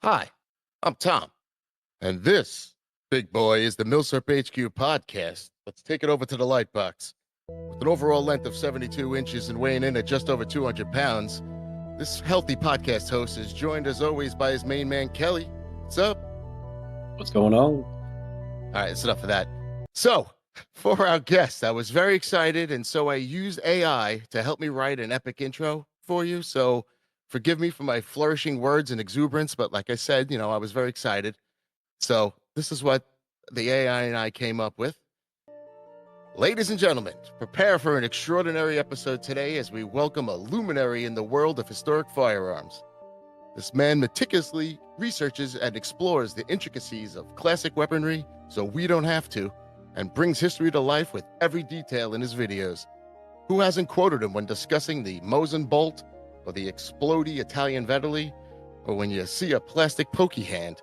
Hi, I'm Tom, and this, big boy, is the Milsurp HQ podcast. Let's take it over to the lightbox. With an overall length of 72 inches and weighing in at just over 200 pounds, this healthy podcast host is joined as always by his main man, Kelly. What's up? What's going on? All right, it's enough of that. So, for our guest, I was very excited, and so I used AI to help me write an epic intro for you. So, forgive me for my flourishing words and exuberance, but like I said, I was very excited. So, this is what the AI and I came up with. Ladies and gentlemen, prepare for an extraordinary episode today as we welcome a luminary in the world of historic firearms. This man meticulously researches and explores the intricacies of classic weaponry so we don't have to, and brings history to life with every detail in his videos. Who hasn't quoted him when discussing the Mosin bolt, or the explodey Italian Vetterli, or when you see a plastic pokey hand?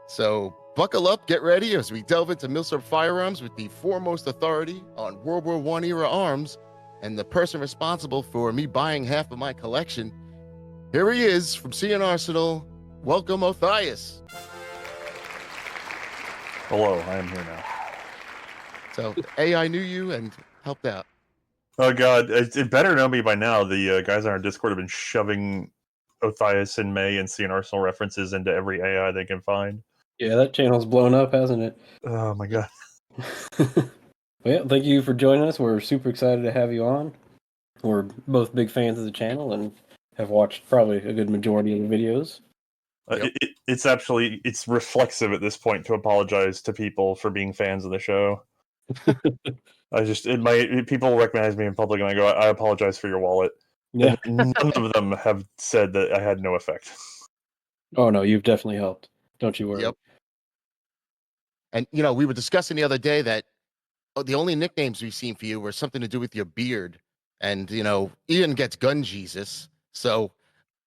So buckle up, get ready as we delve into Milsurp firearms with the foremost authority on World War I era arms, and the person responsible for me buying half of my collection. Here he is from C&Rsenal. Welcome, Othais. Hello, I am here now. So AI knew you and helped out. Oh god, it better know me by now. The guys on our Discord have been shoving Othais and Mae and C&Rsenal references into every AI they can find. Yeah, that channel's blown up, hasn't it? Oh my god. Well, thank you for joining us. We're super excited to have you on. We're both big fans of the channel and have watched probably a good majority of the videos. Yep. It's reflexive at this point to apologize to people for being fans of the show. People recognize me in public and I go, I apologize for your wallet. Yeah. And none of them have said that I had no effect. Oh no, you've definitely helped. Don't you worry. Yep. And, we were discussing the other day that the only nicknames we've seen for you were something to do with your beard. And, Ian gets Gun Jesus. So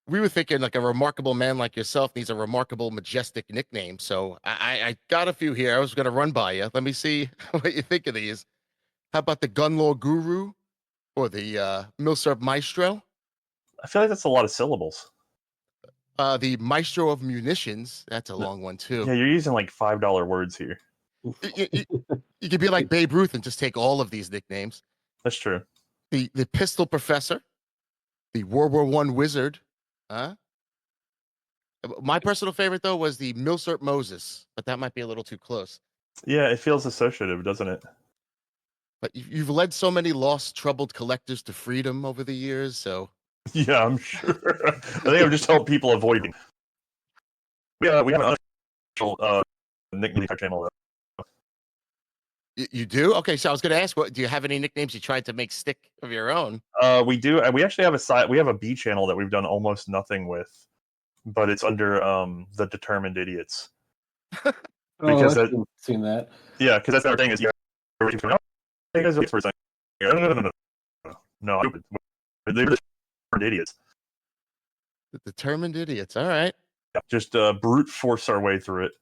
we were thinking like a remarkable man like yourself needs a remarkable, majestic nickname. So I got a few here. I was going to run by you. Let me see what you think of these. How about the Gun Law Guru or the Milsurp Maestro? I feel like that's a lot of syllables. The Maestro of Munitions. That's a long one, too. Yeah, you're using like $5 words here. You could be like Babe Ruth and just take all of these nicknames. That's true. The Pistol Professor, the World War I Wizard. My personal favorite, though, was the Milsurp Moses, but that might be a little too close. Yeah, it feels associative, doesn't it? But you've led so many lost, troubled collectors to freedom over the years, so... Yeah, I'm sure. I think I've just helped people avoid it. We have an unofficial nickname channel, though. You do? Okay, so I was going to ask, do you have any nicknames you tried to make stick of your own? We do, and we actually have we have a B channel that we've done almost nothing with, but it's under the Determined Idiots. Because I've seen that. Yeah, because that's our thing is you guys for a second. No, they're the Determined Idiots. The Determined Idiots. All right. Yeah, just brute force our way through it.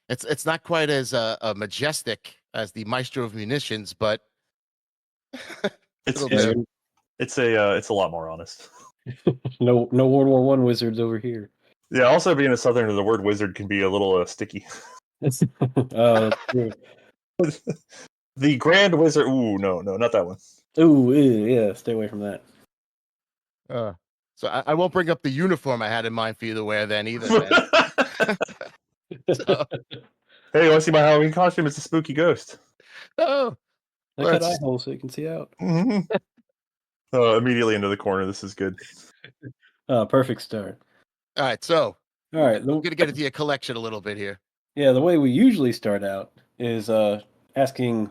It's not quite as majestic as the Maestro of Munitions, but it's a lot more honest. No World War I wizards over here. Yeah, also being a Southerner, the word wizard can be a little sticky. That's true. The Grand Wizard. Ooh, no, not that one. Ooh, yeah, stay away from that. So I won't bring up the uniform I had in mind for you to wear then either. So, hey, you want to see my Halloween costume? It's a spooky ghost. Oh, I got eye holes so you can see out. Mm-hmm. Immediately into the corner. This is good. Perfect start. All right, so we're going to get into your collection a little bit here. Yeah, the way we usually start out is asking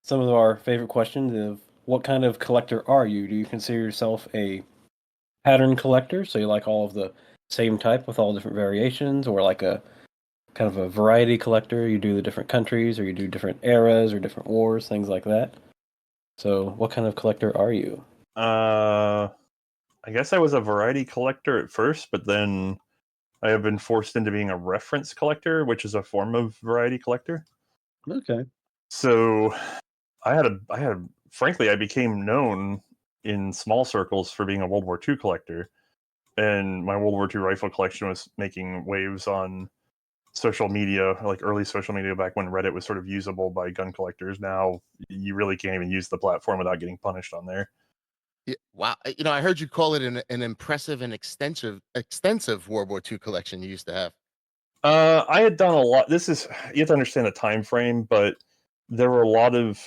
some of our favorite questions of what kind of collector are you? Do you consider yourself a pattern collector, so you like all of the same type with all different variations, or like a kind of a variety collector, you do the different countries, or you do different eras or different wars, things like that? So what kind of collector are you? I guess I was a variety collector at first, but then I have been forced into being a reference collector, which is a form of variety collector. Okay. So frankly, I became known in small circles for being a World War II collector. and my World War II rifle collection was making waves on social media, like early social media back when Reddit was sort of usable by gun collectors. Now you really can't even use the platform without getting punished on there. Yeah, wow. I heard you call it an impressive and extensive World War II collection you used to have. I had done a lot. This is, you have to understand the time frame, but there were a lot of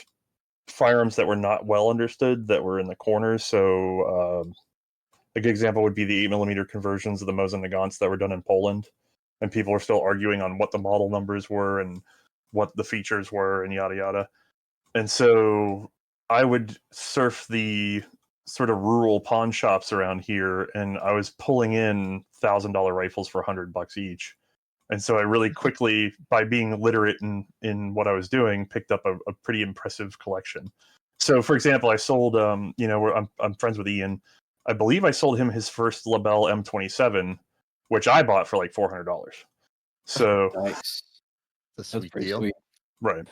firearms that were not well understood that were in the corners. So a good example would be the 8mm conversions of the Mosin Nagants that were done in Poland, and people were still arguing on what the model numbers were and what the features were and yada yada. And so I would surf the sort of rural pawn shops around here, and I was pulling in $1,000 rifles for $100 each. And so I really quickly, by being literate in what I was doing, picked up a pretty impressive collection. So, for example, I sold, I'm friends with Ian. I believe I sold him his first Labelle M27, which I bought for like $400. So, Nice. It's a That's sweet pretty deal. sweet. right.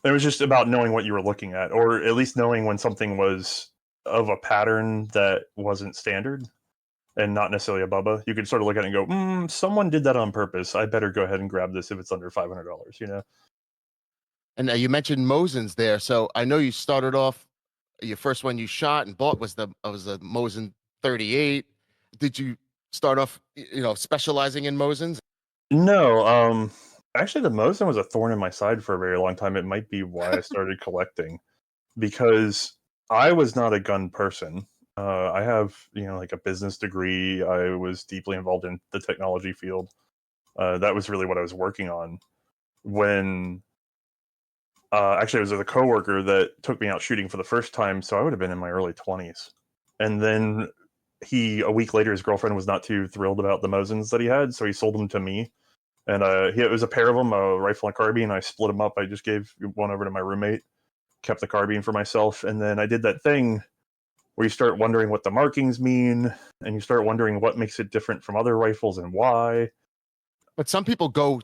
It was just about knowing what you were looking at, or at least knowing when something was of a pattern that wasn't standard and not necessarily a Bubba. You could sort of look at it and go, someone did that on purpose. I better go ahead and grab this if it's under $500, you know? And you mentioned Mosins there, so I know you started off. Your first one you shot and bought was the Mosin 38. Did you start off, specializing in Mosins? No, actually, the Mosin was a thorn in my side for a very long time. It might be why I started collecting, because I was not a gun person. I have, like a business degree. I was deeply involved in the technology field. That was really what I was working on when. Actually, it was a coworker that took me out shooting for the first time, so I would have been in my early 20s. And then a week later, his girlfriend was not too thrilled about the Mosins that he had, so he sold them to me. And it was a pair of them, a rifle and carbine. I split them up. I just gave one over to my roommate, kept the carbine for myself, and then I did that thing where you start wondering what the markings mean, and you start wondering what makes it different from other rifles and why. But some people go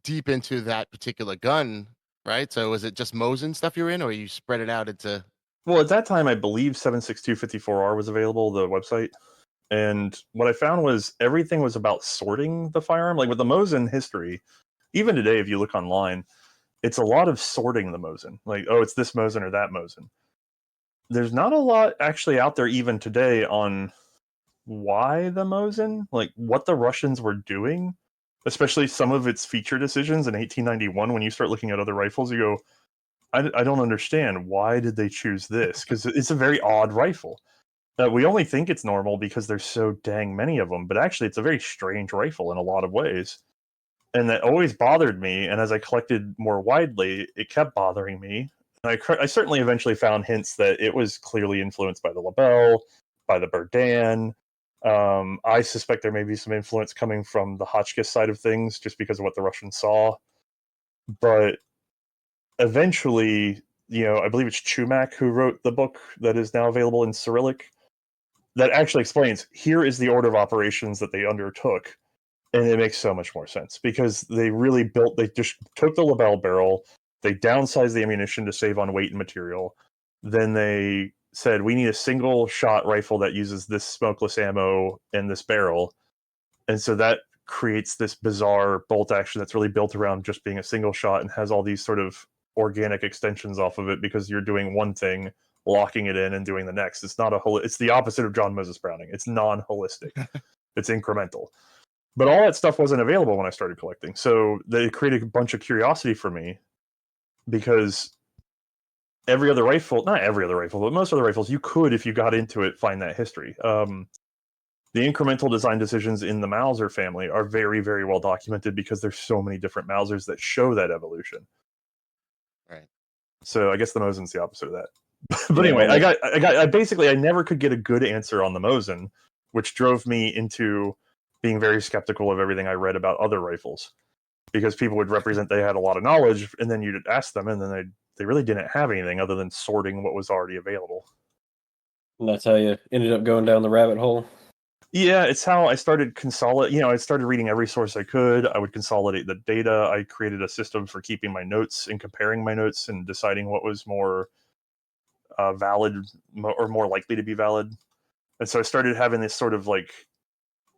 deep into that particular gun, right? So is it just Mosin stuff you're in, or you spread it out into? Well, at that time, I believe 7.6254R was available, the website. And what I found was everything was about sorting the firearm. Like with the Mosin history, even today, if you look online, it's a lot of sorting the Mosin. Like, oh, it's this Mosin or that Mosin. There's not a lot actually out there even today on why the Mosin, like what the Russians were doing, especially some of its feature decisions in 1891. When you start looking at other rifles, you go, I don't understand. Why did they choose this? Because it's a very odd rifle. We only think it's normal because there's so dang many of them, but actually it's a very strange rifle in a lot of ways. And that always bothered me, and as I collected more widely, it kept bothering me. And I certainly eventually found hints that it was clearly influenced by the Labelle, by the Berdan. I suspect there may be some influence coming from the Hotchkiss side of things, just because of what the Russians saw. But eventually, I believe it's Chumak who wrote the book that is now available in Cyrillic, that actually explains, here is the order of operations that they undertook. And it makes so much more sense because they just took the Labelle barrel, they downsized the ammunition to save on weight and material. Then they said, we need a single shot rifle that uses this smokeless ammo and this barrel. And so that creates this bizarre bolt action that's really built around just being a single shot and has all these sort of organic extensions off of it because you're doing one thing, locking it in and doing the next. It's not it's the opposite of John Moses Browning. It's non-holistic. It's incremental. But all that stuff wasn't available when I started collecting. So they created a bunch of curiosity for me because not every other rifle, but most other rifles, you could, if you got into it, find that history. The incremental design decisions in the Mauser family are very, very well documented because there's so many different Mausers that show that evolution. Right. So I guess the Mosin's the opposite of that. But anyway, I never could get a good answer on the Mosin, which drove me into being very skeptical of everything I read about other rifles, because people would represent they had a lot of knowledge, and then you'd ask them, and then they really didn't have anything other than sorting what was already available. And that's how you ended up going down the rabbit hole. Yeah, it's how I started I started reading every source I could. I would consolidate the data. I created a system for keeping my notes and comparing my notes and deciding what was more valid or more likely to be valid. And so I started having this sort of like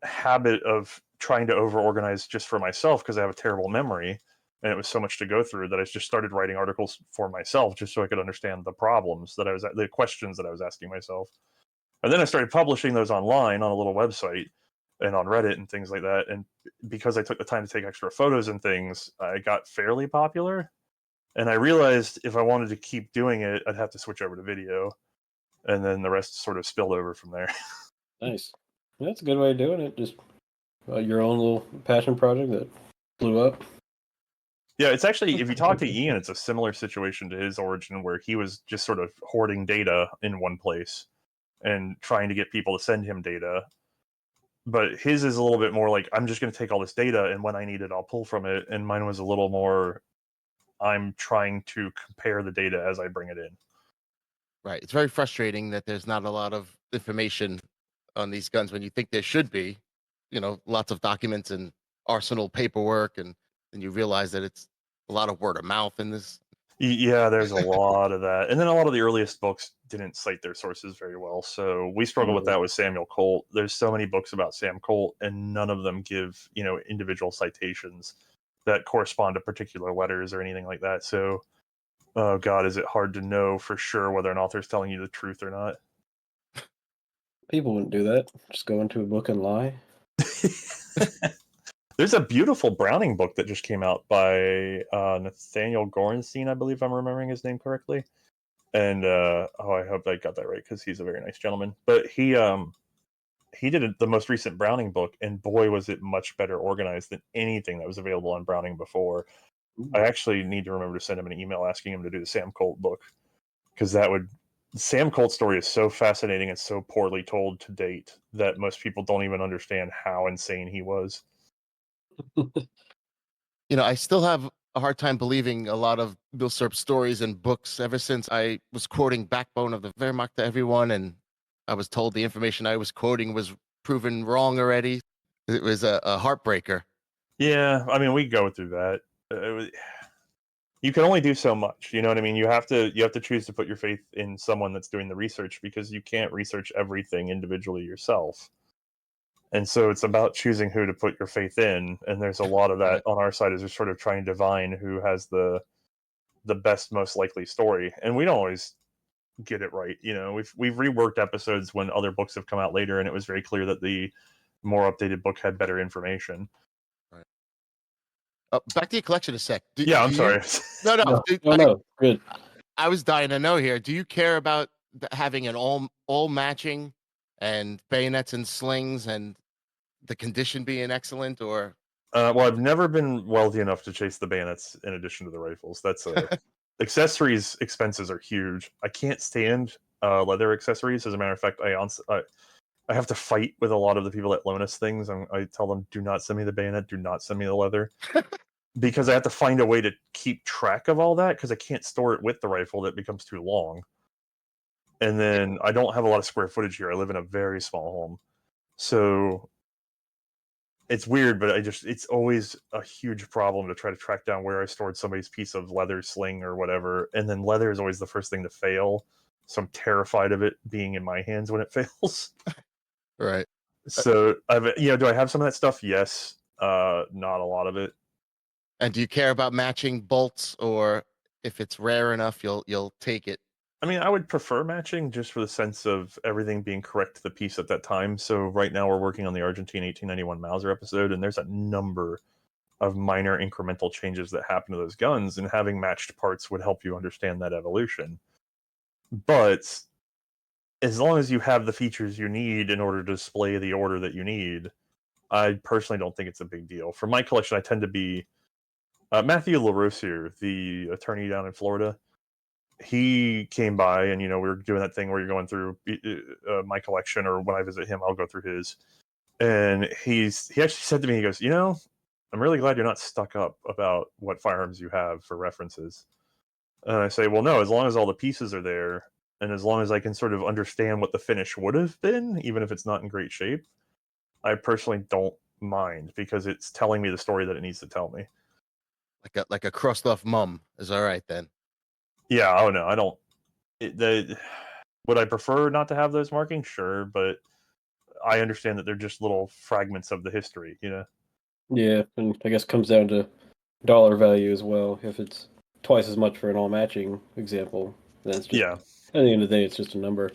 habit of trying to over organize just for myself because I have a terrible memory and it was so much to go through that I just started writing articles for myself just so I could understand the problems that the questions that I was asking myself. And then I started publishing those online on a little website and on Reddit and things like that. And because I took the time to take extra photos and things, I got fairly popular. And I realized if I wanted to keep doing it, I'd have to switch over to video. And then the rest sort of spilled over from there. Nice. That's a good way of doing it. Just your own little passion project that blew up. Yeah, it's actually, if you talk to Ian, it's a similar situation to his origin where he was just sort of hoarding data in one place and trying to get people to send him data. But his is a little bit more like, I'm just going to take all this data and when I need it, I'll pull from it. And mine was a little more, I'm trying to compare the data as I bring it in. Right. It's very frustrating that there's not a lot of information on these guns when you think there should be, lots of documents and arsenal paperwork, and then you realize that it's a lot of word of mouth in this. Yeah, there's a lot of that. And then a lot of the earliest books didn't cite their sources very well. So we struggle with that with Samuel Colt. There's so many books about Sam Colt, and none of them give, individual citations that correspond to particular letters or anything like that. So, oh God, is it hard to know for sure whether an author's telling you the truth or not? People wouldn't do that. Just go into a book and lie. There's a beautiful Browning book that just came out by Nathaniel Gorenstein, I believe I'm remembering his name correctly. And I hope I got that right because he's a very nice gentleman. But he did the most recent Browning book, and boy, was it much better organized than anything that was available on Browning before. Ooh. I actually need to remember to send him an email asking him to do the Sam Colt book because Sam Colt's story is so fascinating and so poorly told to date that most people don't even understand how insane he was. I still have a hard time believing a lot of Bill Serp stories and books ever since I was quoting Backbone of the Wehrmacht to everyone, and I was told the information I was quoting was proven wrong already. It was a heartbreaker. Yeah, I mean, we go through that. You can only do so much. You know what I mean? You have to choose to put your faith in someone that's doing the research because you can't research everything individually yourself. And so it's about choosing who to put your faith in. And there's a lot of that on our side as we're sort of trying to divine who has the best, most likely story. And we don't always get it right. We've reworked episodes when other books have come out later, and it was very clear that the more updated book had better information. Back to your collection a sec. I'm sorry. No. No, good. I was dying to know here. Do you care about having an all matching and bayonets and slings and the condition being excellent, or? Well, I've never been wealthy enough to chase the bayonets in addition to the rifles. That's accessories expenses are huge. I can't stand leather accessories. As a matter of fact, I have to fight with a lot of the people that loan us things. I tell them, do not send me the bayonet, do not send me the leather. Because I have to find a way to keep track of all that because I can't store it with the rifle. That becomes too long. And then I don't have a lot of square footage here. I live in a very small home. So it's weird, but it's always a huge problem to try to track down where I stored somebody's piece of leather sling or whatever. And then leather is always the first thing to fail. So I'm terrified of it being in my hands when it fails. Right. So do I have some of that stuff? Yes. Not a lot of it. And do you care about matching bolts, or if it's rare enough, you'll take it? I mean, I would prefer matching just for the sense of everything being correct to the piece at that time. So right now we're working on the Argentine 1891 Mauser episode, and there's a number of minor incremental changes that happen to those guns, and having matched parts would help you understand that evolution. But as long as you have the features you need in order to display the order that you need, I personally don't think it's a big deal. For my collection, I tend to be Matthew LaRosier, the attorney down in Florida. He came by and, we were doing that thing where you're going through my collection, or when I visit him, I'll go through his. And he actually said to me, he goes, I'm really glad you're not stuck up about what firearms you have for references. And I say, well, no, as long as all the pieces are there, and as long as I can sort of understand what the finish would have been, even if it's not in great shape, I personally don't mind because it's telling me the story that it needs to tell me. Like a crossed off mum is all right then. Yeah, oh no, I don't. Would I prefer not to have those markings? Sure, but I understand that they're just little fragments of the history, you know? Yeah, and I guess it comes down to dollar value as well. If it's twice as much for an all matching example, then it's just Yeah. at the end of the day, it's just a number.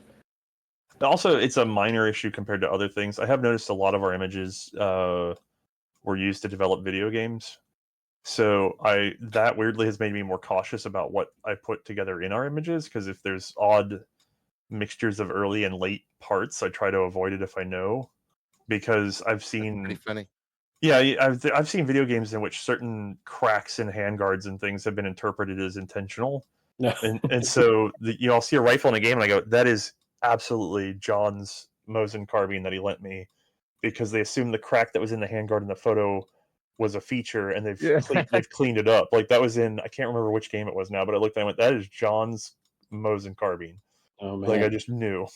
Also, it's a minor issue compared to other things. I have noticed a lot of our images were used to develop video games. So that weirdly has made me more cautious about what I put together in our images, because if there's odd mixtures of early and late parts, I try to avoid it if I know, because I've That's pretty seen funny. I've seen video games in which certain cracks in handguards and things have been interpreted as intentional. No. And so I'll see a rifle in a game and I go, that is absolutely John's Mosin carbine that he lent me, because they assume the crack that was in the handguard in the photo was a feature, and they've cleaned it up. Like that was in, I can't remember which game it was now, but I looked and I went, that is John's Mosin carbine. Oh man. Like I just knew.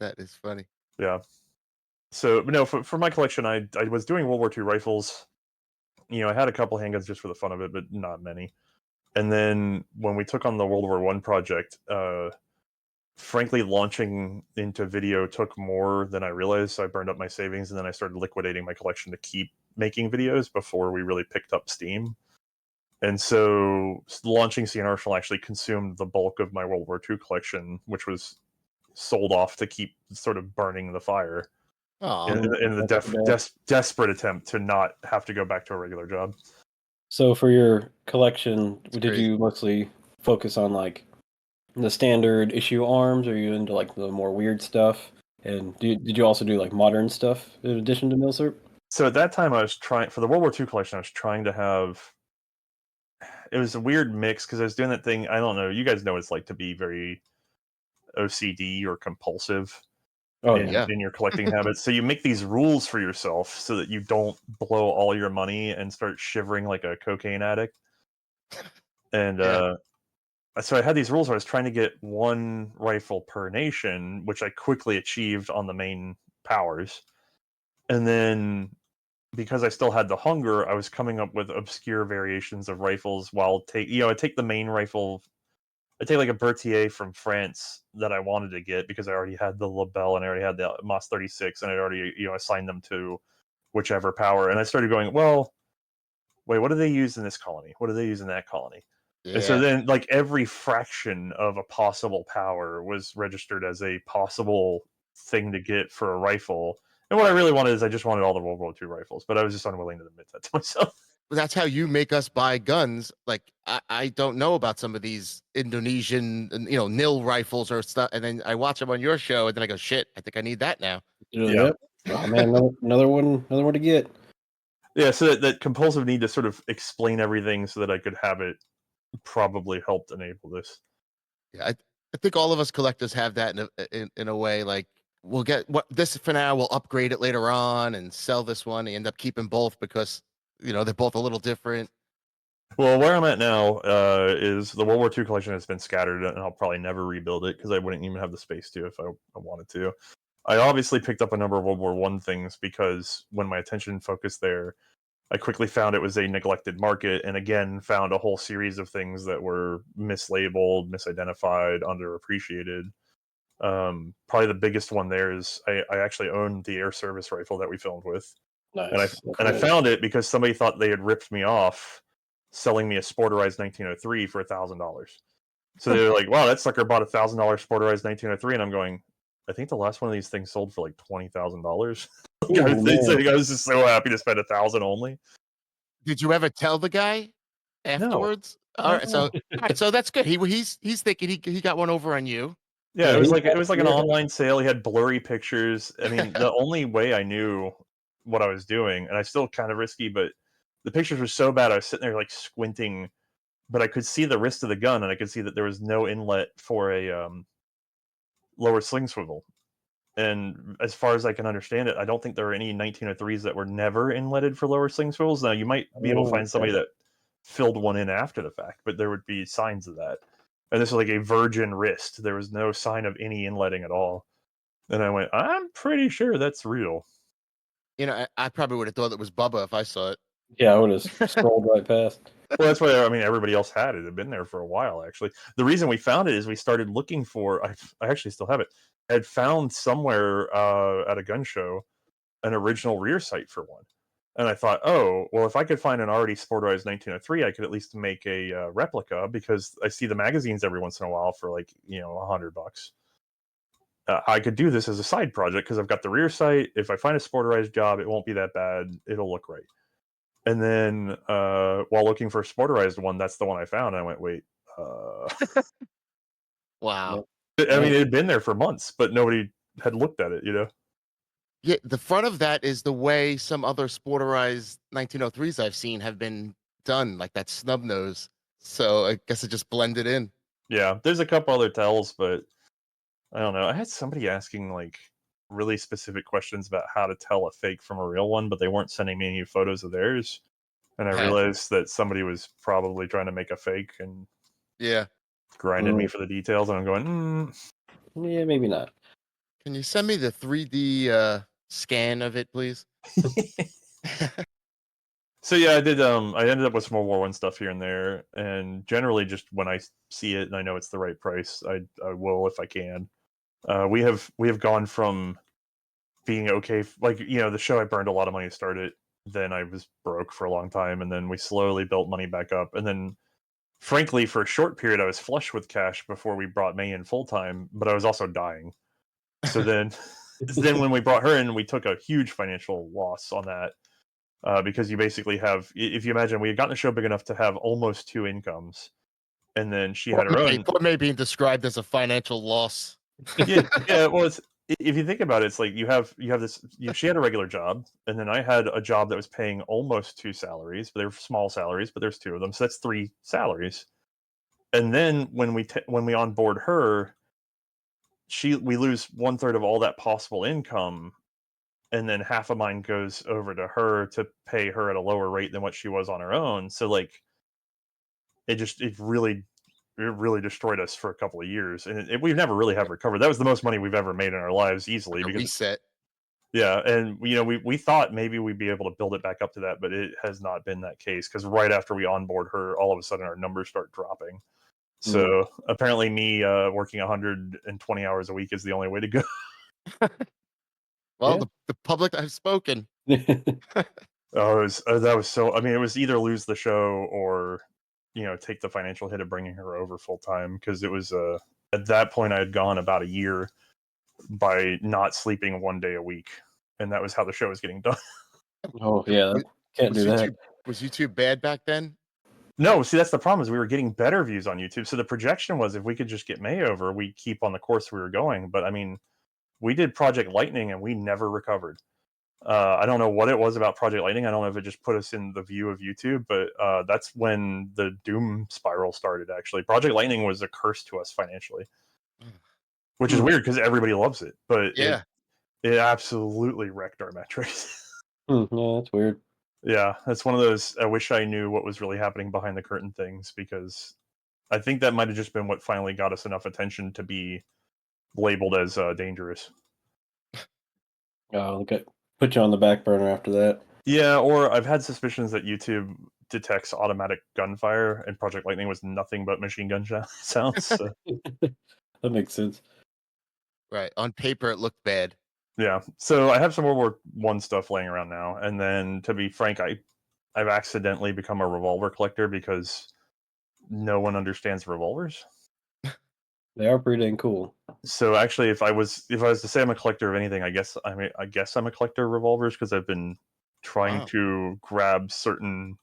That is funny. Yeah. So, but no, for my collection, I was doing World War II rifles. I had a couple handguns just for the fun of it, but not many. And then when we took on the World War I project, frankly, launching into video took more than I realized. So I burned up my savings, and then I started liquidating my collection to keep making videos before we really picked up steam. And so launching C&Rsenal actually consumed the bulk of my World War II collection, which was sold off to keep sort of burning the fire in the desperate attempt to not have to go back to a regular job. So for your collection, did crazy. you mostly focus on like the standard issue arms, or are you into like the more weird stuff? And did you also do like modern stuff in addition to Milsurp? So at that time, I was trying, for the World War II collection, I was trying to have, it was a weird mix, because I was doing that thing, I don't know, you guys know what it's like to be very OCD or compulsive in your collecting habits. So you make these rules for yourself so that you don't blow all your money and start shivering like a cocaine addict. And so I had these rules where I was trying to get one rifle per nation, which I quickly achieved on the main powers. And then because I still had the hunger, I was coming up with obscure variations of rifles while I take the main rifle. I take like a Berthier from France that I wanted to get because I already had the Lebel and I already had the Moss 36, and I'd already assigned them to whichever power. And I started going, well, wait, what do they use in this colony? What do they use in that colony? Yeah. And so then like every fraction of a possible power was registered as a possible thing to get for a rifle. And what I really wanted is I just wanted all the World War II rifles, but I was just unwilling to admit that to myself. That's how you make us buy guns. Like I don't know about some of these Indonesian, nil rifles or stuff, and then I watch them on your show, and then I go, shit, I think I need that now. Yep. Oh man, another one to get. Yeah, so that compulsive need to sort of explain everything so that I could have it probably helped enable this. Yeah, I think all of us collectors have that in a way. Like we'll get this for now, we'll upgrade it later on and sell this one. And end up keeping both because they're both a little different. Well, where I'm at now is the World War II collection has been scattered, and I'll probably never rebuild it because I wouldn't even have the space to if I wanted to. I obviously picked up a number of World War I things because when my attention focused there, I quickly found it was a neglected market, and again found a whole series of things that were mislabeled, misidentified, underappreciated. Probably the biggest one there is I actually owned the air service rifle that we filmed with. Nice. And I found it because somebody thought they had ripped me off selling me a Sporterized 1903 for $1,000. So they were like, wow, that sucker bought $1,000 Sporterized 1903. And I'm going, I think the last one of these things sold for like $20,000. I was just so happy to spend $1,000 only. Did you ever tell the guy afterwards? No. All right, so that's good. He's thinking he got one over on you. Yeah, it was like an online sale. He had blurry pictures. I mean, the only way I knew what I was doing, and I still kind of risky, but the pictures were so bad. I was sitting there like squinting, but I could see the wrist of the gun, and I could see that there was no inlet for a lower sling swivel. And as far as I can understand it, I don't think there were any 1903s that were never inletted for lower sling swivels. Now, you might be able to find somebody that filled one in after the fact, but there would be signs of that. And this was like a virgin wrist. There was no sign of any inletting at all. And I went, I'm pretty sure that's real. I probably would have thought it was Bubba if I saw it. Yeah, I would have scrolled right past. Well, that's why I mean everybody else had it. It had been there for a while, actually. The reason we found it is we started looking for. I actually still have it. I had found somewhere at a gun show an original rear sight for one, and I thought, oh, well, if I could find an already Sporterized 1903, I could at least make a replica because I see the magazines every once in a while for like $100. I could do this as a side project because I've got the rear sight. If I find a Sporterized job, it won't be that bad. It'll look right. And then while looking for a Sporterized one, that's the one I found. And I went, wait. Wow. I mean, it had been there for months, but nobody had looked at it, Yeah, the front of that is the way some other Sporterized 1903s I've seen have been done, like that snub nose. So I guess it just blended in. Yeah, there's a couple other tells, but I don't know. I had somebody asking like really specific questions about how to tell a fake from a real one, but they weren't sending me any photos of theirs. And I Okay. realized that somebody was probably trying to make a fake and Yeah. grinded me for the details. And I'm going, Yeah, maybe not. Can you send me the 3D scan of it, please? So yeah, I did. I ended up with some World War I stuff here and there, and generally, just when I see it and I know it's the right price, I will if I can. We have gone from being okay, like the show. I burned a lot of money to start it. Then I was broke for a long time, and then we slowly built money back up. And then, frankly, for a short period, I was flush with cash before we brought Mae in full time, but I was also dying. So then, when we brought her in, we took a huge financial loss on that. Because you basically have, if you imagine, we had gotten the show big enough to have almost two incomes, and then she had her own. Poor May being described as a financial loss. Yeah. Well, if you think about it, it's like you have this. She had a regular job, and then I had a job that was paying almost two salaries, but they were small salaries, but there's two of them, so that's three salaries. And then when we onboard her, we lose 1/3 of all that possible income. And then half of mine goes over to her to pay her at a lower rate than what she was on her own. So like, it really destroyed us for a couple of years, and we've never really have recovered. That was the most money we've ever made in our lives, easily. A Because reset. yeah, and we thought maybe we'd be able to build it back up to that, but it has not been that case. Because right after we onboard her, all of a sudden our numbers start dropping. So apparently, me working 120 hours a week is the only way to go. Well, the public I've spoken. Oh, that was so. I mean, it was either lose the show or, take the financial hit of bringing her over full time. Because it was at that point I had gone about a year by not sleeping 1 day a week, and that was how the show was getting done. Oh yeah, can't do that. Was YouTube bad back then? No, see, that's the problem, is we were getting better views on YouTube. So the projection was if we could just get Mae over, we'd keep on the course we were going. But I mean, we did Project Lightning and we never recovered. I don't know what it was about Project Lightning. I don't know if it just put us in the view of YouTube, but that's when the doom spiral started, actually. Project Lightning was a curse to us financially, which is weird because everybody loves it, but Yeah. it absolutely wrecked our metrics. Yeah, that's weird. Yeah, that's one of those, I wish I knew what was really happening behind the curtain things, because I think that might have just been what finally got us enough attention to be labeled as dangerous. Oh, okay. Put you on the back burner after that. Yeah, or I've had suspicions that YouTube detects automatic gunfire, and Project Lightning was nothing but machine gun sounds. So. That makes sense. Right. On paper, it looked bad. Yeah, so I have some World War I stuff laying around now, and then, to be frank, I've accidentally become a revolver collector because no one understands revolvers. They are pretty dang cool. So actually, if I was to say I'm a collector of anything, I guess I'm a collector of revolvers, because I've been trying to grab certain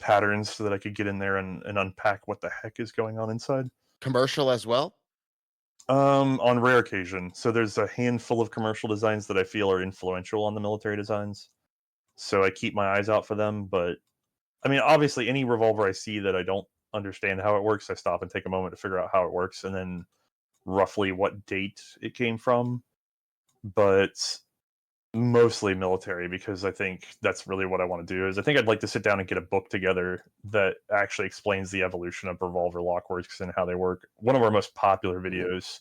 patterns so that I could get in there and unpack what the heck is going on inside. Commercial as well? On rare occasion. So there's a handful of commercial designs that I feel are influential on the military designs. So I keep my eyes out for them. But I mean, obviously, any revolver I see that I don't understand how it works, I stop and take a moment to figure out how it works, and then roughly what date it came from. But mostly military, because I think that's really what I want to do. Is I think I'd like to sit down and get a book together that actually explains the evolution of revolver lockworks and how they work. One of our most popular videos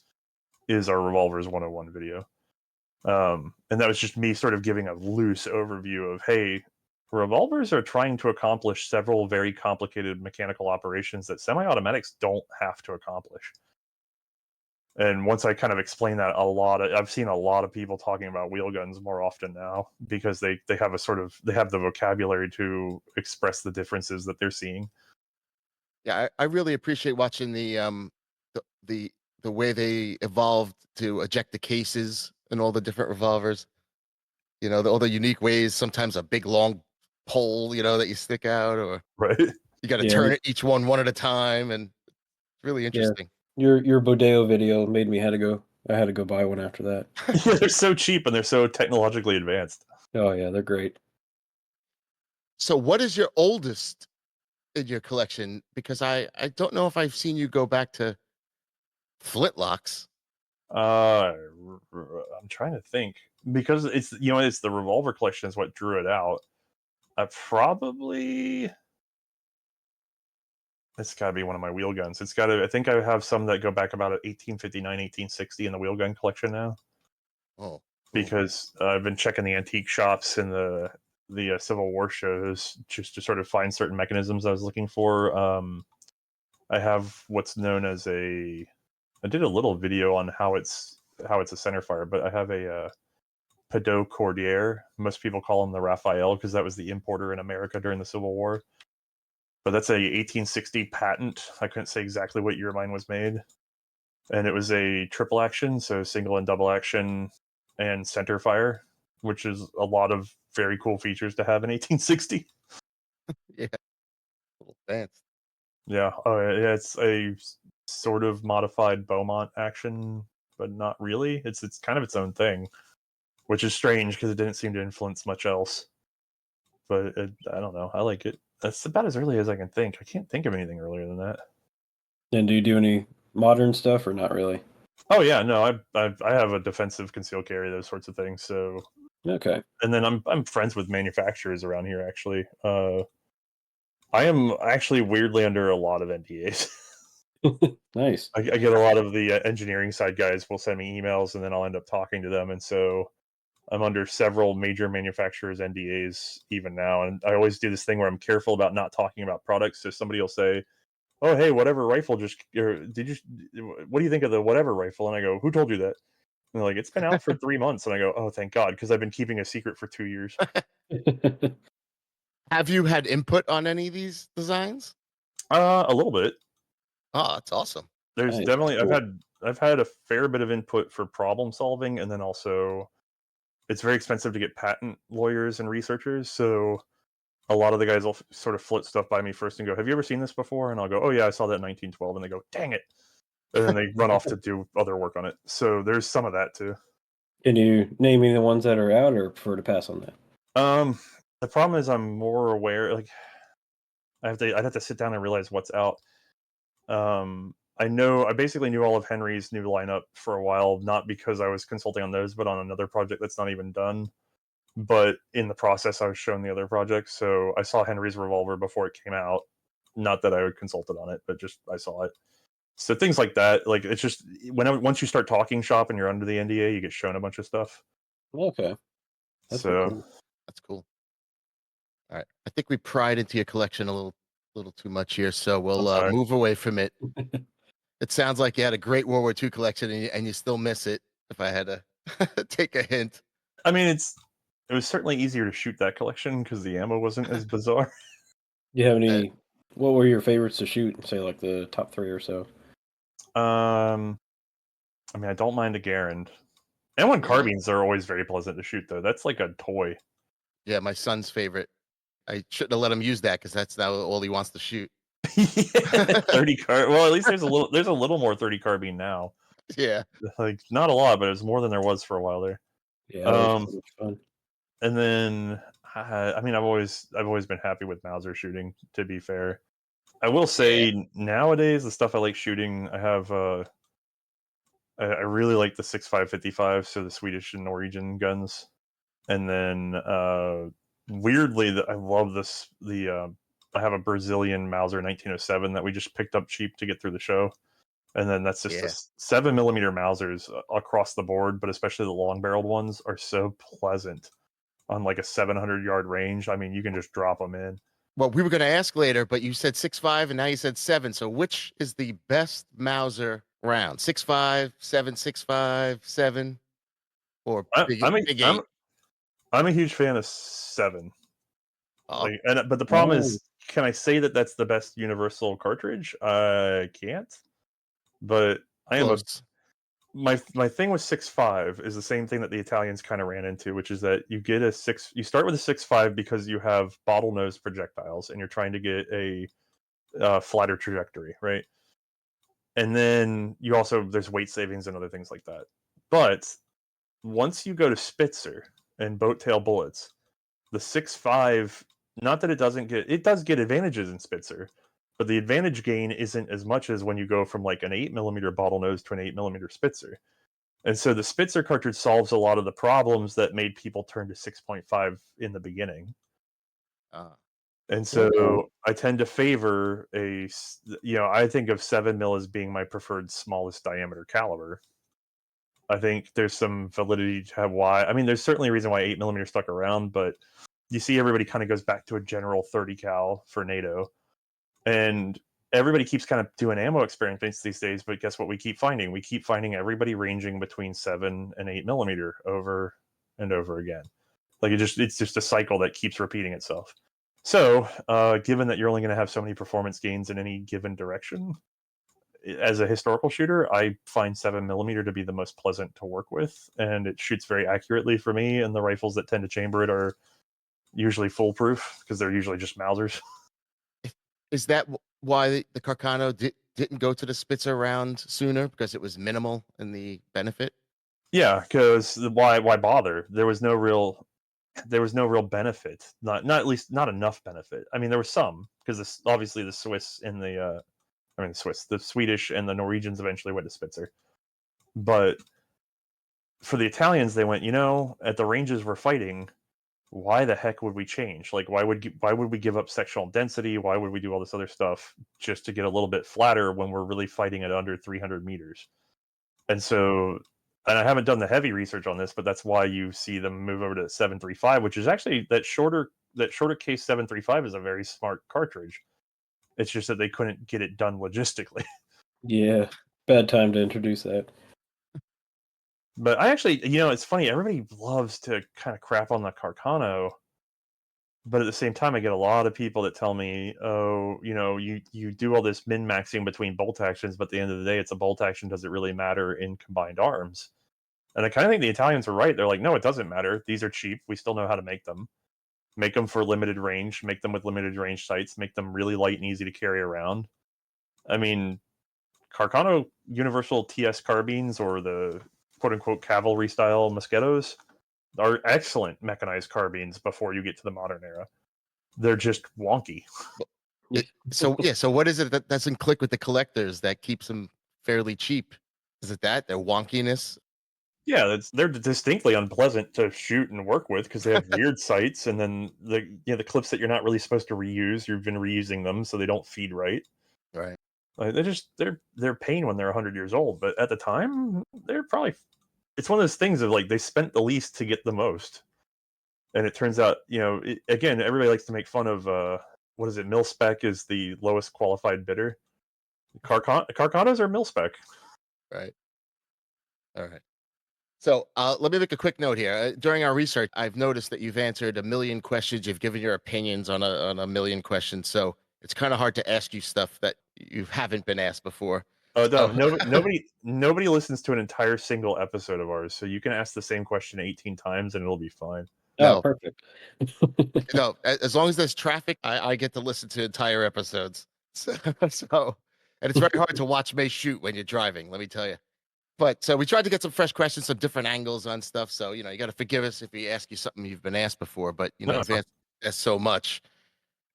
is our Revolvers 101 video. And that was just me sort of giving a loose overview of, hey, Revolvers are trying to accomplish several very complicated mechanical operations that semi-automatics don't have to accomplish. And once I kind of explain that I've seen a lot of people talking about wheel guns more often now because they have they have the vocabulary to express the differences that they're seeing. Yeah, I really appreciate watching the, the the way they evolved to eject the cases and all the different revolvers. All the unique ways. Sometimes a big long pole, that you stick out, or Right. you got to Yeah, turn it each one at a time, and it's really yeah. interesting. Your Bodeo video made me I had to go buy one after that. Yeah, they're so cheap and they're so technologically advanced. Oh yeah, they're great. So, what is your oldest in your collection? Because I don't know if I've seen you go back to flintlocks. I'm trying to think because it's the revolver collection is what drew it out. It's got to be one of my wheel guns. I think I have some that go back about 1859, 1860 in the wheel gun collection now. Oh, cool. Because I've been checking the antique shops and the Civil War shows just to sort of find certain mechanisms I was looking for. I have what's known as I did a little video on how it's a centerfire, but I have a Pedot Cordier. Most people call him the Raphael because that was the importer in America during the Civil War. But that's a 1860 patent. I couldn't say exactly what year mine was made. And it was a triple action, so single and double action and center fire, which is a lot of very cool features to have in 1860. Yeah, a little advanced. Yeah. Oh, yeah. It's a sort of modified Beaumont action, but not really. It's kind of its own thing, which is strange because it didn't seem to influence much else. But I don't know. I like it. That's about as early as I can think. I can't think of anything earlier than that. And do you do any modern stuff or not really? Oh yeah, no, I have a defensive concealed carry, those sorts of things. So Okay. and then I'm friends with manufacturers around here. Actually, I am actually weirdly under a lot of NDAs. Nice. I get a lot of the engineering side guys will send me emails, and then I'll end up talking to them, and so I'm under several major manufacturers NDAs even now. And I always do this thing where I'm careful about not talking about products. So somebody will say, "Oh, hey, whatever rifle what do you think of the whatever rifle?" And I go, "Who told you that?" And they're like, "It's been out for 3 months." And I go, "Oh, thank God," because I've been keeping a secret for 2 years. Have you had input on any of these designs? A little bit. Oh, that's awesome. There's Nice. definitely Cool. I've had a fair bit of input for problem solving, and then also it's very expensive to get patent lawyers and researchers. So a lot of the guys will sort of float stuff by me first and go, "Have you ever seen this before?" And I'll go, "Oh yeah, I saw that in 1912." And they go, "Dang it!" And then they run off to do other work on it. So there's some of that too. Can you name me the ones that are out, or prefer to pass on that? The problem is I'm more aware. Like I'd have to sit down and realize what's out. I basically knew all of Henry's new lineup for a while, not because I was consulting on those, but on another project that's not even done. But in the process, I was shown the other projects, so I saw Henry's revolver before it came out. Not that I would consulted on it, but just I saw it. So things like that, like it's just once you start talking shop and you're under the NDA, you get shown a bunch of stuff. Okay. That's pretty So cool. That's cool. All right, I think we pried into your collection a little too much here, so I'm we'll sorry. move away from it. It sounds like you had a great World War II collection, and you still miss it. If I had to take a hint, I mean, it was certainly easier to shoot that collection because the ammo wasn't as bizarre. Do you have any? What were your favorites to shoot? Say like the top 3 or so. I mean, I don't mind a Garand. M1 Yeah. carbines are always very pleasant to shoot, though. That's like a toy. Yeah, my son's favorite. I shouldn't have let him use that because that's now all he wants to shoot. 30 car. Well, at least there's a little more 30 carbine now. Yeah. Like not a lot, but it's more than there was for a while there. Yeah, that was so much fun. And then I mean, I've always been happy with Mauser shooting. To be fair, I will say nowadays the stuff I like shooting, I have I really like the 6.555, so the Swedish and Norwegian guns, and then weirdly, I love I have a Brazilian Mauser 1907 that we just picked up cheap to get through the show, and then that's just a 7mm Mausers across the board, but especially the long barreled ones are so pleasant. on like a 700-yard range. I mean, you can just drop them in. Well, we were going to ask later, but you said 6.5 and now you said 7. So which is the best Mauser round? 6.5, 7.65, 7, or big 8? I'm a huge fan of 7. Oh, But the problem is, can I say that that's the best universal cartridge? I can't. But I am close. my thing with 6.5 is the same thing that the Italians kind of ran into, which is that you start with a 6.5 because you have bottlenose projectiles and you're trying to get a flatter trajectory, right? And then there's weight savings and other things like that. But once you go to Spitzer and boat tail bullets, the 6.5, not that it does get advantages in Spitzer, but the advantage gain isn't as much as when you go from like an 8mm bottlenose to an 8mm Spitzer. And so the Spitzer cartridge solves a lot of the problems that made people turn to 6.5 in the beginning. And so I tend to favor I think of 7mm as being my preferred smallest diameter caliber. I think there's some validity to why. I mean, there's certainly a reason why 8mm stuck around, but you see everybody kind of goes back to a general 30 cal for NATO. And everybody keeps kind of doing ammo experiments these days, but guess what we keep finding? We keep finding everybody ranging between 7 and 8mm over and over again. Like it's just a cycle that keeps repeating itself. So, given that you're only going to have so many performance gains in any given direction, as a historical shooter, I find 7mm to be the most pleasant to work with, and it shoots very accurately for me. And the rifles that tend to chamber it are usually foolproof because they're usually just Mausers. Is that why the Carcano didn't go to the Spitzer round sooner, because it was minimal in the benefit? Yeah, because why bother? There was no real benefit. Not at least not enough benefit. I mean, there was some because obviously the Swiss and the Swedish and the Norwegians eventually went to Spitzer, but for the Italians, they went, at the ranges we're fighting, why the heck would we change? Like, why would we give up sectional density? Why would we do all this other stuff just to get a little bit flatter when we're really fighting at under 300 meters? And so, and I haven't done the heavy research on this, but that's why you see them move over to 7.35, which is actually that shorter case 7.35 is a very smart cartridge. It's just that they couldn't get it done logistically. Yeah, bad time to introduce that. But I actually, it's funny. Everybody loves to kind of crap on the Carcano, but at the same time, I get a lot of people that tell me, "Oh, you do all this min-maxing between bolt actions, but at the end of the day, it's a bolt action. Does it really matter in combined arms?" And I kind of think the Italians are right. They're like, "No, it doesn't matter. These are cheap. We still know how to make them. Make them for limited range. Make them with limited range sights. Make them really light and easy to carry around." I mean, Carcano Universal TS carbines or the quote-unquote cavalry style Moschettos are excellent mechanized carbines before you get to the modern era. They're just wonky. So what is it that doesn't click with the collectors that keeps them fairly cheap? Is it that their wonkiness? Yeah, they're distinctly unpleasant to shoot and work with because they have weird sights, and then the clips that you're not really supposed to reuse, you've been reusing them, so they don't feed right. Right. Like they're pain when they're 100 years old, but at the time they're probably. It's one of those things of like they spent the least to get the most, and it turns out again everybody likes to make fun of what is it? Mil spec is the lowest qualified bidder. Carcanos are mil spec. Right. All right. So let me make a quick note here. During our research, I've noticed that you've answered a million questions. You've given your opinions on a million questions. So it's kind of hard to ask you stuff that you haven't been asked before. Oh no, nobody listens to an entire single episode of ours, so you can ask the same question 18 times and it'll be fine. Oh, No. perfect. No, as long as there's traffic, I get to listen to entire episodes. So, and it's very hard to watch Mae shoot when you're driving, let me tell you. But so we tried to get some fresh questions, some different angles on stuff. So, you got to forgive us if we ask you something you've been asked before, but, No, you've asked so much.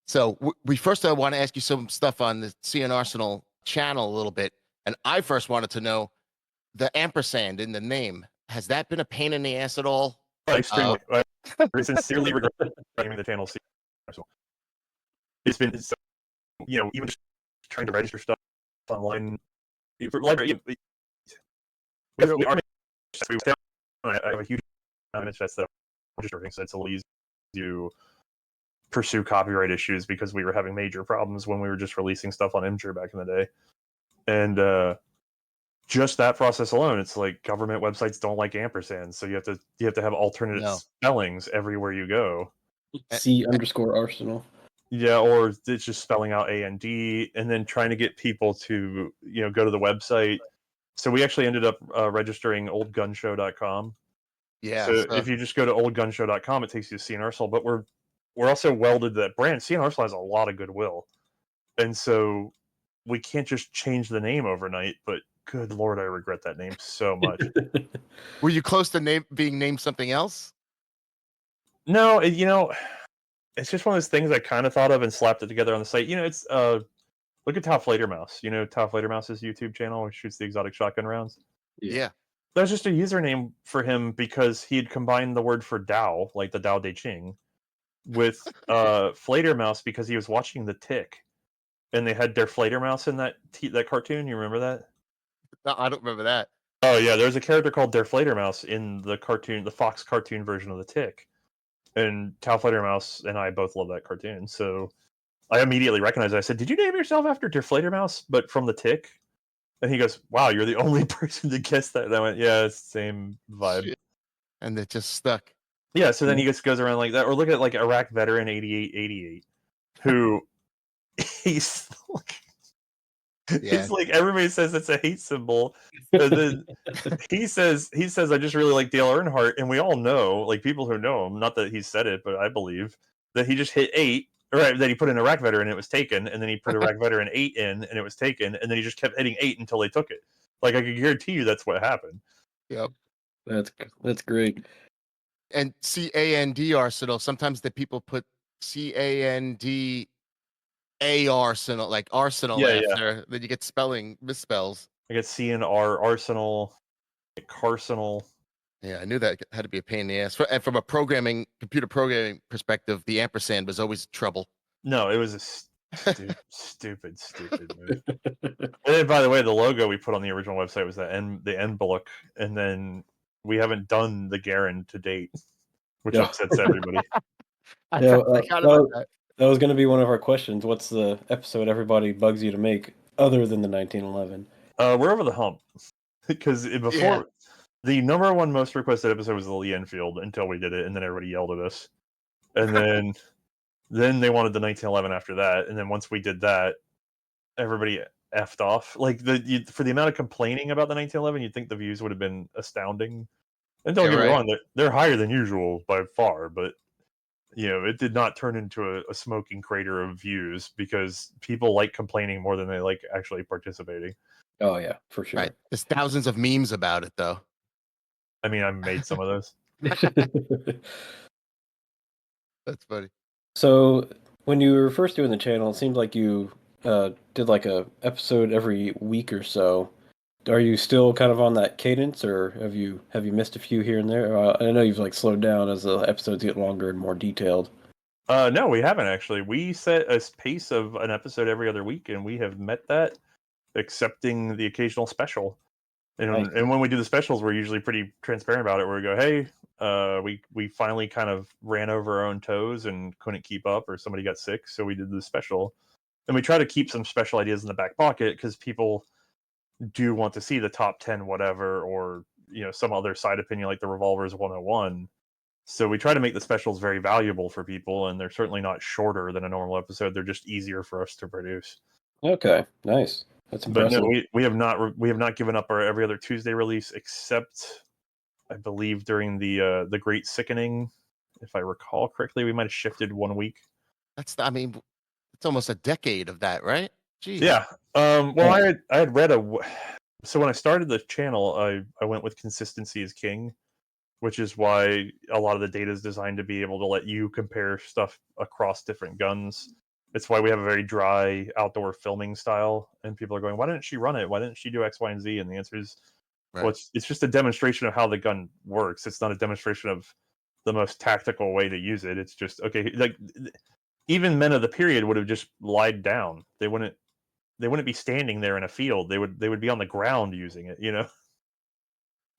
So we first want to ask you some stuff on the C&Rsenal channel a little bit. And I first wanted to know the ampersand in the name. Has that been a pain in the ass at all? Extremely. I sincerely regret naming the channel C. It's been, even just trying to register stuff online for library. I have a huge amount of that registering, so it's a little easy to pursue copyright issues because we were having major problems when we were just releasing stuff on Imgur back in the day. And just that process alone, it's like government websites don't like ampersands, so you have to have alternate spellings everywhere you go. C_Arsenal. Yeah, or it's just spelling out AND, and then trying to get people to go to the website. So we actually ended up registering oldgunshow.com. Yeah. So if you just go to oldgunshow.com, it takes you to C&Rsenal, but we're also welded to that brand. C&Rsenal has a lot of goodwill, and so we can't just change the name overnight. But good Lord, I regret that name so much. Were you close to being named something else? No, it's just one of those things I kind of thought of and slapped it together on the site. It's look at Tau Flatermouse. Tau Flatermouse's YouTube channel, where he shoots the exotic shotgun rounds. Yeah. That was just a username for him because he had combined the word for Tao, like the Tao Te Ching, with Flatermouse because he was watching The Tick, and they had their Flatermouse in that cartoon. You remember that? No, I don't remember that. Oh yeah, there's a character called Der Flatermouse in the cartoon, the Fox cartoon version of The Tick, and Tau Flatermouse and I both love that cartoon. So I immediately recognized it. I said, "Did you name yourself after Der Flatermouse, but from The Tick?" And he goes, "Wow, you're the only person to guess that." And I went, "Yeah, it's the same vibe." Shit. And it just stuck. Yeah, so then he just goes around like that. Or look at like Iraq veteran 8888, who he's like, it's like everybody says it's a hate symbol. And then he says, I just really like Dale Earnhardt, and we all know, like people who know him, not that he said it, but I believe that he just hit 8. Right, that he put in Iraq veteran and it was taken, and then he put Iraq veteran 8 in and it was taken, and then he just kept hitting 8 until they took it. Like I can guarantee you that's what happened. Yep. That's great. And C&Rsenal. Sometimes the people put CAND Arsenal, like Arsenal after. Then you get spelling misspells. I get C&R Arsenal, Carsenal. Yeah, I knew that had to be a pain in the ass. And from a computer programming perspective, the ampersand was always trouble. No, it was a stupid move. And then, by the way, the logo we put on the original website was the N book, and then we haven't done the Garen to date, which upsets everybody. I forgot about that. That was going to be one of our questions. What's the episode everybody bugs you to make other than the 1911? We're over the hump because before the number one most requested episode was the Lee Enfield until we did it, and then everybody yelled at us, and then they wanted the 1911 after that, and then once we did that, everybody effed off. Like for the amount of complaining about the 1911, you'd think the views would have been astounding. And don't get me wrong, they're higher than usual by far, but it did not turn into a smoking crater of views because people like complaining more than they like actually participating. Oh yeah, for sure. Right. There's thousands of memes about it, though. I mean, I made some of those. That's funny. So when you were first doing the channel, it seemed like you did like a episode every week or so. Are you still kind of on that cadence, or have you missed a few here and there? I know you've like slowed down as the episodes get longer and more detailed. No, we haven't actually. We set a pace of an episode every other week, and we have met that, excepting the occasional special. And when we do the specials, we're usually pretty transparent about it. Where we go, hey, we finally kind of ran over our own toes and couldn't keep up, or somebody got sick, so we did the special. And we try to keep some special ideas in the back pocket because people do want to see the top 10 whatever, or some other side opinion like the Revolvers 101. So we try to make the specials very valuable for people, and they're certainly not shorter than a normal episode. They're just easier for us to produce. Okay, nice. That's impressive. But no, we have not given up our every other Tuesday release, except I believe during the Great Sickening, if I recall correctly, we might have shifted 1 week. It's almost a decade of that, right? Jeez. Yeah. Well, I had read so when I started the channel, I went with consistency is king, which is why a lot of the data is designed to be able to let you compare stuff across different guns. It's why we have a very dry outdoor filming style, and people are going, why didn't she run it? Why didn't she do X, Y, and Z? And the answer is, well, it's just a demonstration of how the gun works. It's not a demonstration of the most tactical way to use it. It's just, okay, like even men of the period would have just lied down. They wouldn't be standing there in a field. They would be on the ground using it,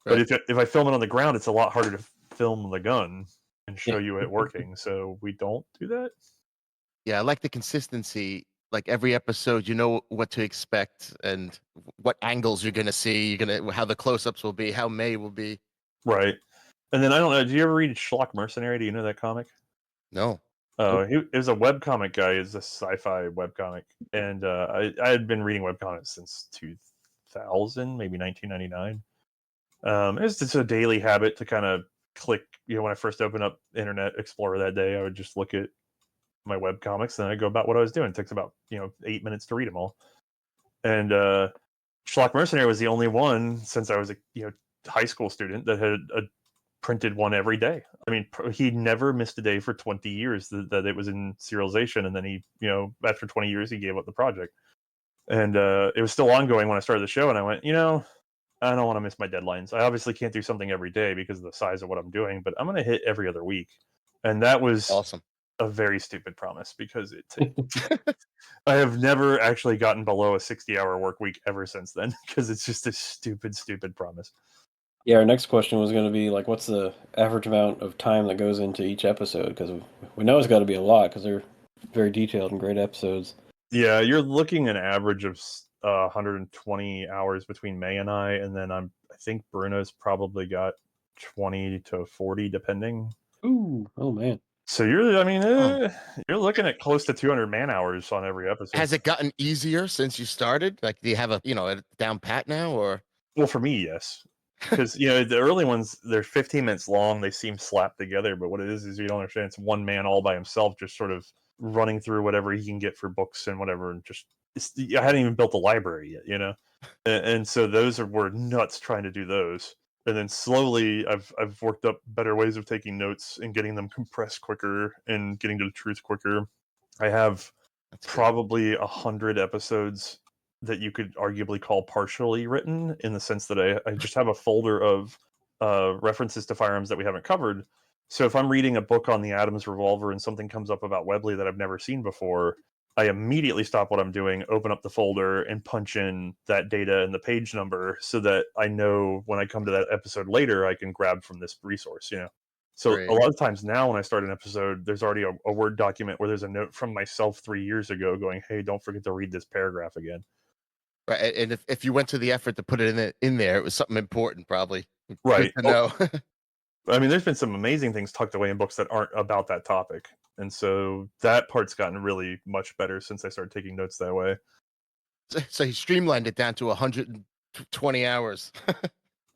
But if I film it on the ground, it's a lot harder to film the gun. and show you it working. So we don't do that. Yeah, I like the consistency. Like every episode, you know what to expect and what angles you're gonna see. How the close-ups will be, how Mae will be. Right. And then I don't know. Do you ever read Schlock Mercenary? Do you know that comic? No. Oh, he was a webcomic guy. He's a sci-fi webcomic, and I had been reading webcomics since 2000, maybe 1999. It was just a daily habit to kind of click. When I first opened up Internet Explorer that day, I would just look at my webcomics, and I'd go about what I was doing. It takes about 8 minutes to read them all. And Schlock Mercenary was the only one since I was a high school student that had a printed one every day. I mean, he never missed a day for 20 years that it was in serialization, and then he, after 20 years, he gave up the project. And it was still ongoing when I started the show, and I went, I don't want to miss my deadlines. I obviously can't do something every day because of the size of what I'm doing, but I'm going to hit every other week. And that was Awesome. a very stupid promise because I have never actually gotten below a 60-hour work week ever since then because it's just a stupid promise. Yeah, our next question was going to be like, what's the average amount of time that goes into each episode? Because we know it's got to be a lot because they're very detailed and great episodes. Yeah, you're looking an average of 120 hours between Mae and I, and then I think Bruno's probably got 20 to 40 depending. Ooh, oh man. So you're looking at close to 200 man hours on every episode. Has it gotten easier since you started? Like, do you have a down pat now, or? Well, for me, yes. Because the early ones, they're 15 minutes long. They seem slapped together, but what it is you don't understand. It's one man all by himself, just sort of running through whatever he can get for books and whatever, and I hadn't even built a library yet, and so those were nuts trying to do those. And then slowly, I've worked up better ways of taking notes and getting them compressed quicker and getting to the truth quicker. I have probably 100 episodes that you could arguably call partially written, in the sense that I just have a folder of references to firearms that we haven't covered. So if I'm reading a book on the Adams revolver and something comes up about Webley that I've never seen before, I immediately stop what I'm doing, open up the folder, and punch in that data and the page number so that I know when I come to that episode later, I can grab from this resource, So Great. A lot of times now when I start an episode, there's already a Word document where there's a note from myself 3 years ago going, hey, don't forget to read this paragraph again. Right, and if you went to the effort to put it in there, it was something important, probably. Right. Good to know. I mean, there's been some amazing things tucked away in books that aren't about that topic. And so that part's gotten really much better since I started taking notes that way. So he streamlined it down to 120 hours.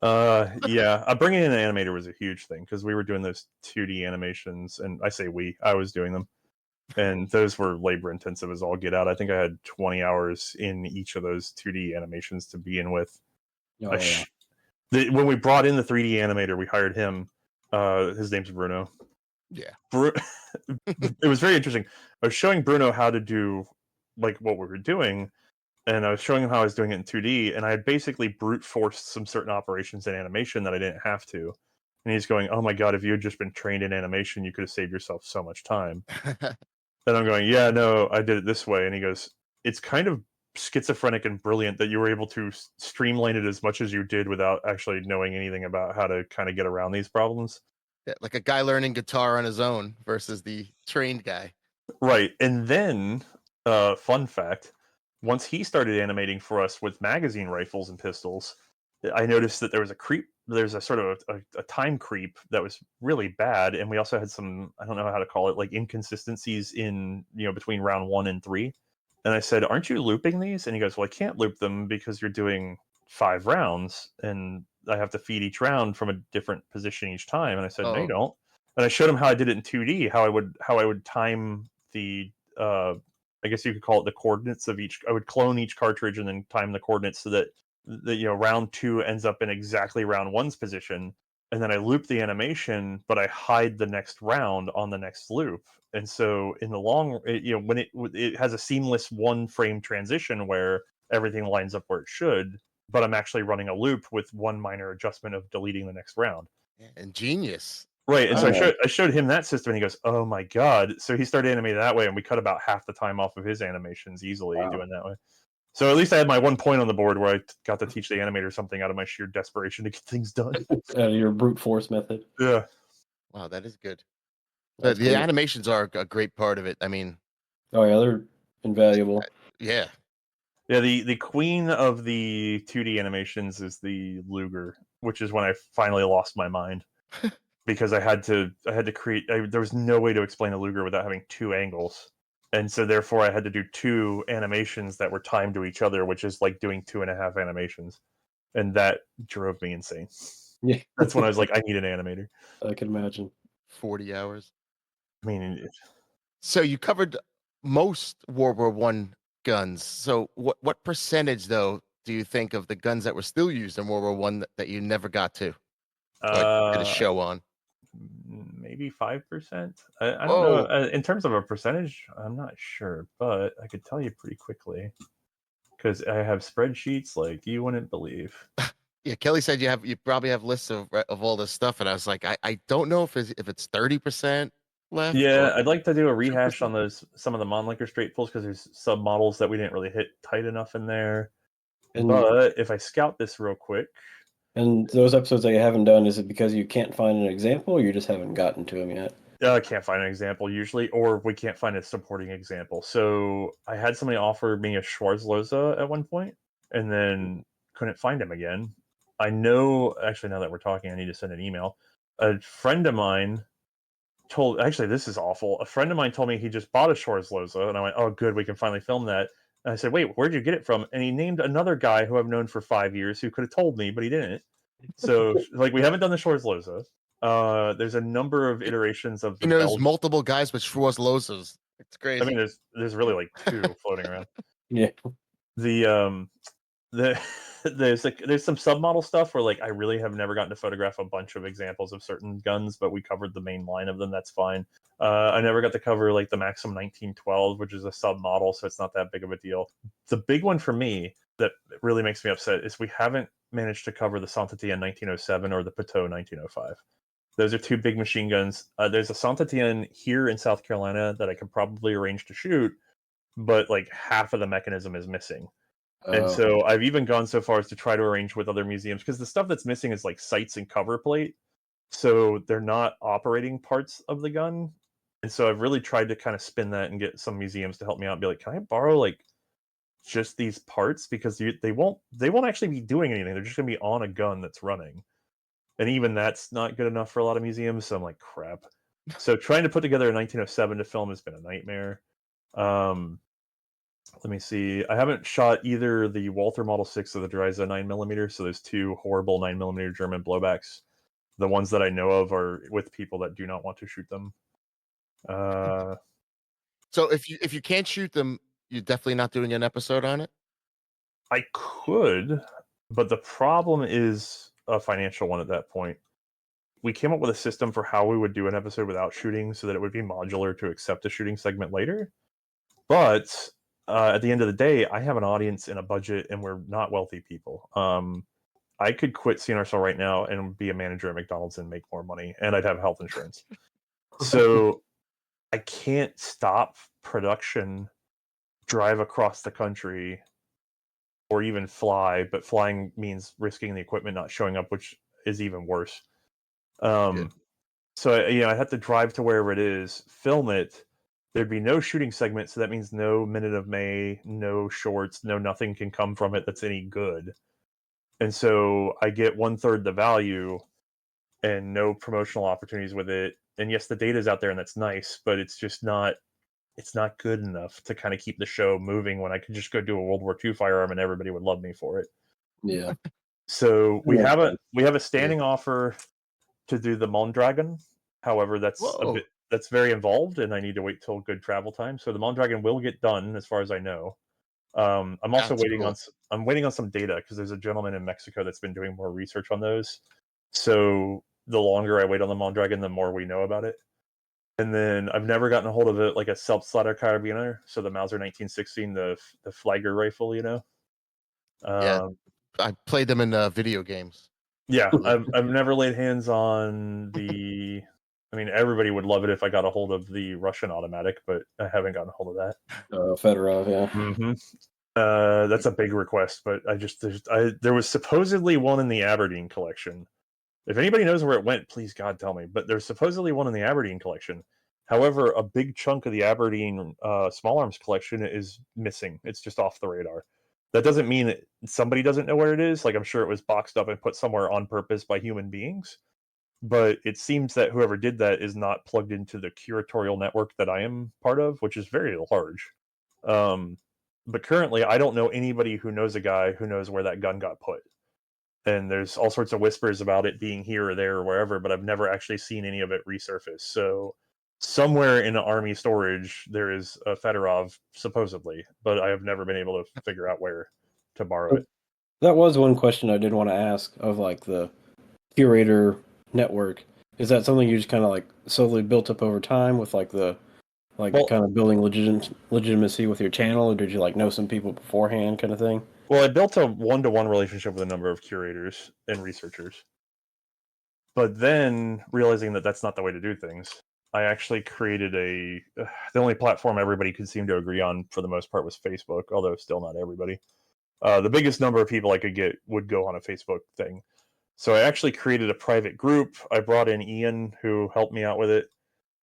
Yeah. Bringing in an animator was a huge thing because we were doing those 2D animations, and I say I was doing them. And those were labor intensive as all get out. I think I had 20 hours in each of those 2D animations to begin with. Oh, yeah. When we brought in the 3D animator, we hired him. His name's Bruno. Yeah. It was very interesting. I was showing Bruno how to do like what we were doing, and I was showing him how I was doing it in 2D, and I had basically brute forced some certain operations in animation that I didn't have to. And he's going, "Oh my god, if you had just been trained in animation, you could have saved yourself so much time." And I'm going, "Yeah, no, I did it this way." And he goes, "It's kind of schizophrenic and brilliant that you were able to streamline it as much as you did without actually knowing anything about how to kind of get around these problems." Yeah, like a guy learning guitar on his own versus the trained guy. Right. And then, fun fact, once he started animating for us with magazine rifles and pistols, I noticed that there's a sort of a time creep that was really bad. And we also had some, I don't know how to call it, like inconsistencies in, between round 1 and 3. And I said, "Aren't you looping these?" And he goes, "Well, I can't loop them because you're doing 5 rounds and I have to feed each round from a different position each time." And I said, "No, you don't." And I showed him how I did it in 2D, how I would time the I guess you could call it the coordinates of each. I would clone each cartridge and then time the coordinates so that round 2 ends up in exactly round 1's position, and then I loop the animation, but I hide the next round on the next loop. And so in the long, when it has a seamless 1-frame transition where everything lines up where it should, but I'm actually running a loop with one minor adjustment of deleting the next round. Ingenious. Right, and so I showed him that system, and he goes, "Oh my god!" So he started animating that way, and we cut about half the time off of his animations easily doing that way. So at least I had my 1 point on the board where I got to teach the animator something out of my sheer desperation to get things done. Your brute force method. Yeah. Wow, that is good. That's The cool. animations are a great part of it. I mean, Oh yeah, they're invaluable. yeah. Yeah, the queen of the 2D animations is the Luger, which is when I finally lost my mind because I had to create. There was no way to explain a Luger without having two angles, and so therefore I had to do two animations that were timed to each other, which is like doing 2.5 animations, and that drove me insane. Yeah, That's when I was like, I need an animator. I can imagine. 40 hours. I mean, So you covered most World War One guns. So what percentage though do you think of the guns that were still used in World War One that you never got to or did a show on? maybe 5%. I don't know. Whoa. In terms of a percentage, I'm not sure, but I could tell you pretty quickly because I have spreadsheets like you wouldn't believe. Yeah, Kelly said you probably have lists of all this stuff, and I was like, I don't know if it's 30% left Yeah, or I'd like to do a rehash 2%. on some of the Monliker straight pulls because there's sub models that we didn't really hit tight enough in there. And But if I scout this real quick, and those episodes that you haven't done, is it because you can't find an example, or you just haven't gotten to them yet? I can't find an example usually, or we can't find a supporting example. So I had somebody offer me a Schwarzloza at one point, and then couldn't find him again. I know, actually, now that we're talking, I need to send an email. A friend of mine actually, this is awful. A friend of mine told me he just bought a Schwarzloza, and I went, oh, good, we can finally film that. And I said, wait, where'd you get it from? And he named another guy who I've known for 5 years who could have told me, but he didn't. So, like, we haven't done the Schwarzloza. There's a number of iterations of He the knows Belgian. multiple guys with Schwarzlosas. It's I crazy. mean, there's really like two floating around. Yeah. The there's some submodel stuff where like I really have never gotten to photograph a bunch of examples of certain guns, but we covered the main line of them. That's fine. I never got to cover like the Maxim 1912, which is a submodel, so it's not that big of a deal. The big one for me that really makes me upset is we haven't managed to cover the Saint-Étienne 1907 or the Pitot 1905. Those are two big machine guns. There's a Saint-Étienne here in South Carolina that I could probably arrange to shoot, but like half of the mechanism is missing. And so I've even gone so far as to try to arrange with other museums because the stuff that's missing is like sights and cover plate. So they're not operating parts of the gun. And so I've really tried to kind of spin that and get some museums to help me out and be like, can I borrow like just these parts? Because they won't actually be doing anything. They're just going to be on a gun that's running. And even that's not good enough for a lot of museums. So I'm like, crap. So trying to put together a 1907 to film has been a nightmare. Let me see. I haven't shot either the Walther Model 6 or the Dreiser 9mm, so there's two horrible 9mm German blowbacks. The ones that I know of are with people that do not want to shoot them. So if you can't shoot them, you're definitely not doing an episode on it? I could, but the problem is a financial one at that point. We came up with a system for how we would do an episode without shooting so that it would be modular to accept a shooting segment later. But at the end of the day, I have an audience and a budget, and we're not wealthy people. I could quit C&Rsenal right now and be a manager at McDonald's and make more money, and I'd have health insurance. So I can't stop production, drive across the country, or even fly. But flying means risking the equipment not showing up, which is even worse. Yeah. So I have to drive to wherever it is, film it. There'd be no shooting segment, so that means no Minute of May, no shorts, no nothing can come from it that's any good. And so I get 1/3 the value and no promotional opportunities with it. And yes, the data's out there and that's nice, but it's just not good enough to kind of keep the show moving when I could just go do a World War II firearm and everybody would love me for it. Yeah. So we Yeah. have a standing offer to do the Mondragon. However, Whoa. that's very involved, and I need to wait till good travel time. So the Mondragon will get done, as far as I know. I'm also That's waiting cool. on some data because there's a gentleman in Mexico that's been doing more research on those. So the longer I wait on the Mondragon, the more we know about it. And then I've never gotten a hold of it like a self-slaughter carabiner. So the Mauser 1916, the Flagger rifle, Yeah. I played them in video games. Yeah, I've never laid hands on the. I mean, everybody would love it if I got a hold of the Russian automatic, but I haven't gotten a hold of that. Fedorov, yeah. Mm-hmm. That's a big request, but there was supposedly one in the Aberdeen collection. If anybody knows where it went, please God tell me. But there's supposedly one in the Aberdeen collection, However, a big chunk of the Aberdeen small arms collection is missing. It's just off the radar. That doesn't mean that somebody doesn't know where it is. Like, I'm sure it was boxed up and put somewhere on purpose by human beings. But it seems that whoever did that is not plugged into the curatorial network that I am part of, which is very large. But currently, I don't know anybody who knows a guy who knows where that gun got put. And there's all sorts of whispers about it being here or there or wherever, but I've never actually seen any of it resurface. So somewhere in the army storage, there is a Fedorov, supposedly, but I have never been able to figure out where to borrow it. That was one question I did want to ask of like the Curator network. Is that something you just kind of like slowly built up over time with like the kind of building legitimacy with your channel, or did you like know some people beforehand, kind of thing? Well, I built a one-to-one relationship with a number of curators and researchers. But then, realizing that that's not the way to do things, I actually created the only platform everybody could seem to agree on for the most part was Facebook, although still not everybody. The biggest number of people I could get would go on a Facebook thing. So I actually created a private group. I brought in Ian, who helped me out with it.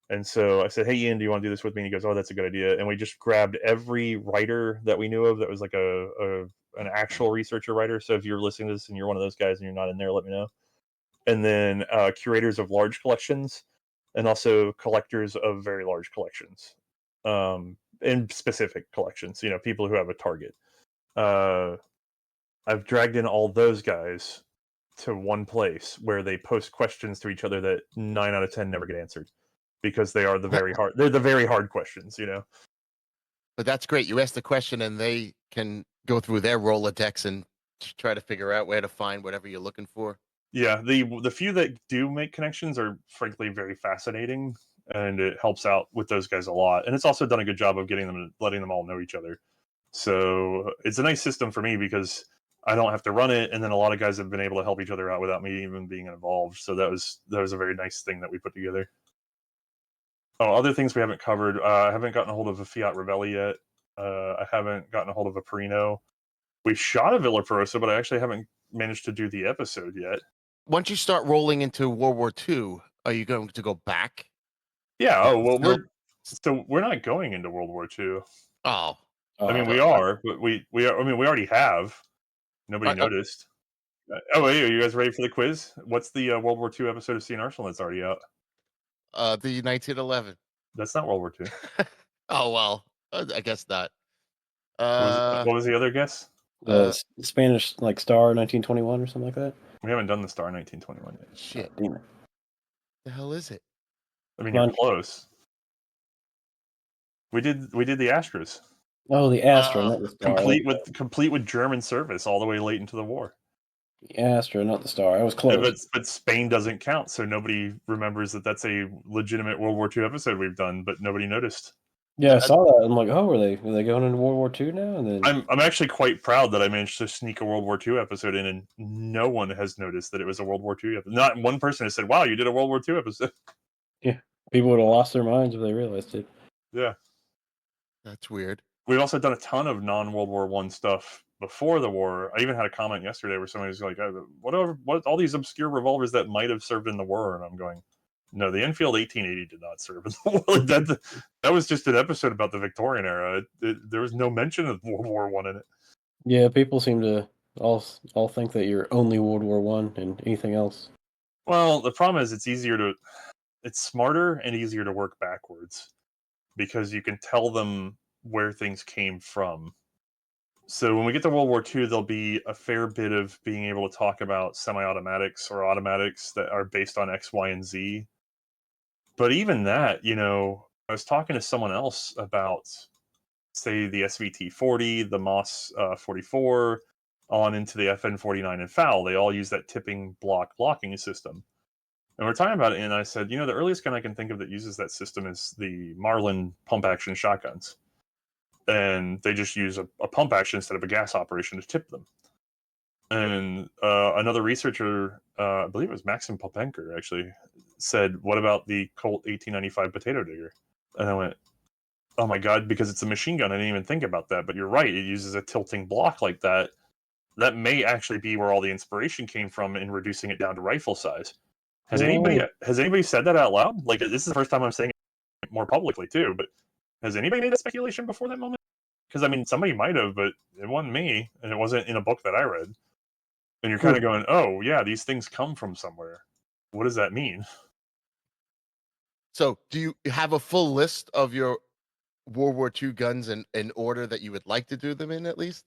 And so I said, hey, Ian, do you want to do this with me? And he goes, oh, that's a good idea. And we just grabbed every writer that we knew of that was like an actual researcher writer. So if you're listening to this and you're one of those guys and you're not in there, let me know. And then curators of large collections and also collectors of very large collections, and specific collections, people who have a target. I've dragged in all those guys to one place where they post questions to each other that 9 out of 10 never get answered because they are they're the very hard questions, But that's great. You ask the question and they can go through their Rolodex and try to figure out where to find whatever you're looking for. Yeah, the few that do make connections are frankly very fascinating, and it helps out with those guys a lot. And it's also done a good job of letting them all know each other. So it's a nice system for me because I don't have to run it, and then a lot of guys have been able to help each other out without me even being involved. So that was a very nice thing that we put together. Oh, other things we haven't covered. I haven't gotten a hold of a Fiat Ravelli yet. I haven't gotten a hold of a Perino. We shot a Villa Perosa, but I actually haven't managed to do the episode yet. Once you start rolling into World War II, are you going to go back? Yeah. Oh, well, we're not going into World War II. Oh. I mean, we are, but we are. I mean, we already have. Nobody noticed. Oh, wait, are you guys ready for the quiz? What's the World War II episode of C&Rsenal that's already out? The 1911. That's not World War II. Oh, well, I guess not. What was the other guess? Spanish, like Star 1921 or something like that. We haven't done the Star 1921 yet. Shit. Damn it. The hell is it? I mean, you're close. We did the Astros. Oh, the Astra, not the Star. Complete with German service all the way late into the war. The Astra, not the Star. I was close. But Spain doesn't count, so nobody remembers that that's a legitimate World War II episode we've done, but nobody noticed. Yeah, I saw that. I'm like, oh, were they going into World War II now? And then I'm actually quite proud that I managed to sneak a World War II episode in, and no one has noticed that it was a World War II episode. Not one person has said, "Wow, you did a World War II episode." Yeah, people would have lost their minds if they realized it. Yeah, that's weird. We've also done a ton of non-World War I stuff before the war. I even had a comment yesterday where somebody was like, "What all these obscure revolvers that might have served in the war?" And I'm going, no, the Enfield 1880 did not serve in the war. That was just an episode about the Victorian era. There was no mention of World War I in it. Yeah, people seem to all think that you're only World War I and anything else. Well, the problem is it's smarter and easier to work backwards because you can tell them where things came from. So when we get to World War II, there'll be a fair bit of being able to talk about semi-automatics or automatics that are based on X, Y, and Z. But even that, I was talking to someone else about, say, the SVT-40, the MOS 44, on into the FN-49 and FAL. They all use that tipping block blocking system. And we're talking about it, and I said, the earliest gun I can think of that uses that system is the Marlin pump-action shotguns. And they just use a pump action instead of a gas operation to tip them. And another researcher, I believe it was Maxim Popenker, actually, said, what about the Colt 1895 potato digger? And I went, oh my God, because it's a machine gun. I didn't even think about that. But you're right. It uses a tilting block like that. That may actually be where all the inspiration came from in reducing it down to rifle size. Has anybody said that out loud? Like, this is the first time I'm saying it more publicly too. But has anybody made that speculation before that moment? Because I mean, somebody might have, but it wasn't me, and it wasn't in a book that I read. And you're kind of going, "Oh yeah, these things come from somewhere. What does that mean?" So, do you have a full list of your World War II guns in order that you would like to do them in, at least?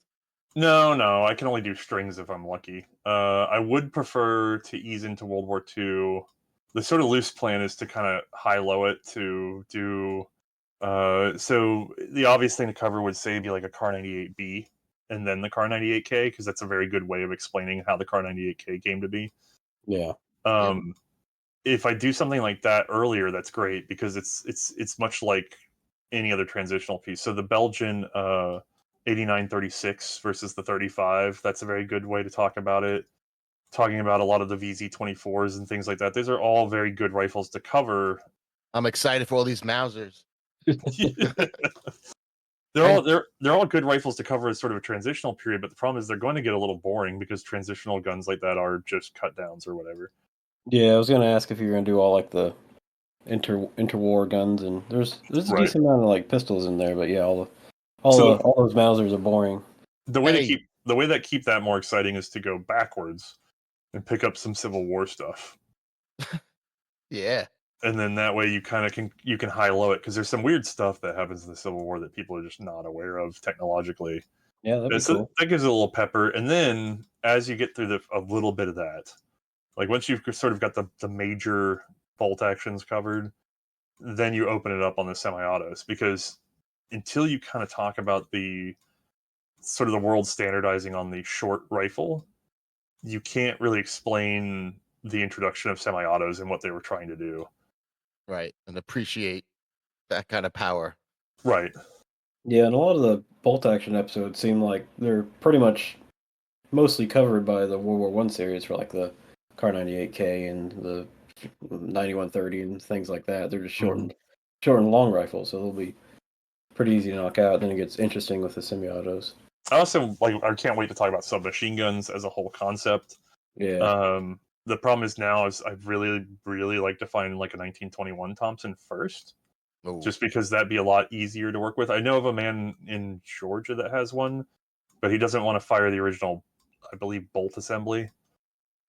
No, I can only do strings if I'm lucky. I would prefer to ease into World War II. The sort of loose plan is to kind of high-low it to do. So the obvious thing to cover would say be like a Car 98B and then the Car 98K, because that's a very good way of explaining how the Car 98K came to be. Yeah. If I do something like that earlier, that's great because it's much like any other transitional piece. So the Belgian 8936 versus the 35, that's a very good way to talk about it. Talking about a lot of the VZ24s and things like that. These are all very good rifles to cover. I'm excited for all these Mausers. They're all good rifles to cover as sort of a transitional period, but the problem is they're going to get a little boring because transitional guns like that are just cut downs or whatever. Yeah, I was gonna ask if you were gonna do all like the interwar guns, and there's a Right. decent amount of like pistols in there, but yeah, all So- those Mausers are boring. The way Hey. to keep that more exciting is to go backwards and pick up some Civil War stuff. Yeah. And then that way you kind of can high-low it because there's some weird stuff that happens in the Civil War that people are just not aware of technologically. Yeah, that'd be So cool. that gives it a little pepper. And then as you get through a little bit of that, like once you've sort of got the major bolt actions covered, then you open it up on the semi-autos, because until you kind of talk about the sort of the world standardizing on the short rifle, you can't really explain the introduction of semi-autos and what they were trying to do. Right. And appreciate that kind of power. Right. Yeah, and a lot of the bolt action episodes seem like they're pretty much mostly covered by the World War One series for like the Car 98K and the 9130 and things like that. They're just short and long rifles, so they'll be pretty easy to knock out. Then it gets interesting with the semi-autos. I also I can't wait to talk about submachine guns as a whole concept. Yeah. The problem is now is I'd really like to find like a 1921 Thompson first, Ooh. just because that'd be a lot easier to work with. I know of a man in Georgia that has one, but he doesn't want to fire the original, I believe, bolt assembly.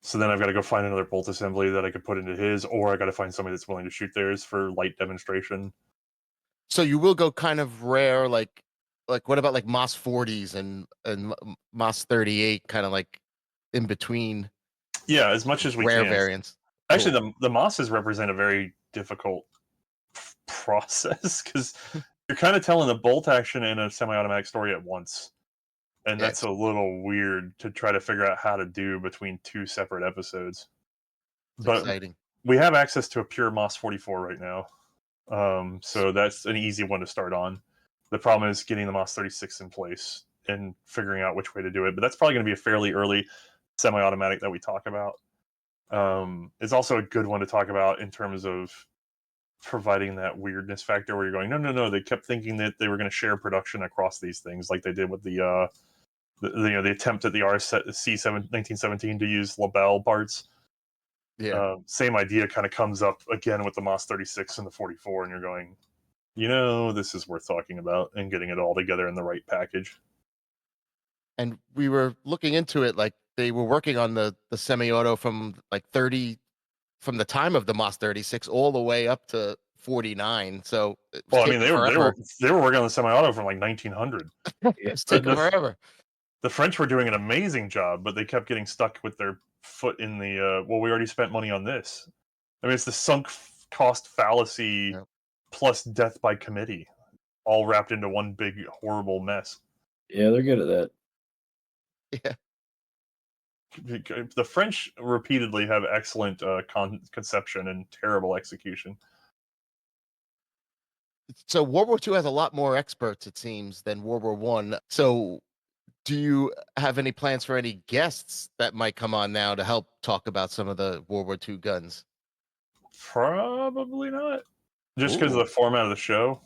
So then I've got to go find another bolt assembly that I could put into his, or I got to find somebody that's willing to shoot theirs for light demonstration. So you will go kind of rare, like what about like Moss 40s and Moss 38, kind of like in between? Yeah, as much as we rare can. variants. Actually, Cool. the Mosses represent a very difficult process because you're kind of telling a bolt action and a semi-automatic story at once, and Yeah, that's a little weird to try to figure out how to do between two separate episodes. It's But exciting. we have access to a pure Moss 44 right now, so that's an easy one to start on. The problem is getting the Moss 36 in place and figuring out which way to do it. But that's probably going to be a fairly early semi-automatic that we talk about. It's also a good one to talk about in terms of providing that weirdness factor where you're going, no. They kept thinking that they were going to share production across these things, like they did with the attempt at the RC7 1917 to use Lebel parts. Yeah. Same idea kind of comes up again with the Moss 36 and the 44, and you're going, this is worth talking about and getting it all together in the right package. And we were looking into it, like they were working on the semi-auto from like 30, from the time of the Moss 36 all the way up to 49. So Well, I mean, they were working on the semi-auto from like 1900. It's taking forever. The French were doing an amazing job, but they kept getting stuck with their foot in the we already spent money on this. I mean, it's the sunk cost fallacy plus death by committee, all wrapped into one big horrible mess. Yeah, they're good at that. Yeah. The French repeatedly have excellent conception and terrible execution. So World War II has a lot more experts, it seems, than World War One. So do you have any plans for any guests that might come on now to help talk about some of the World War II guns? Probably not. Just because of the format of the show.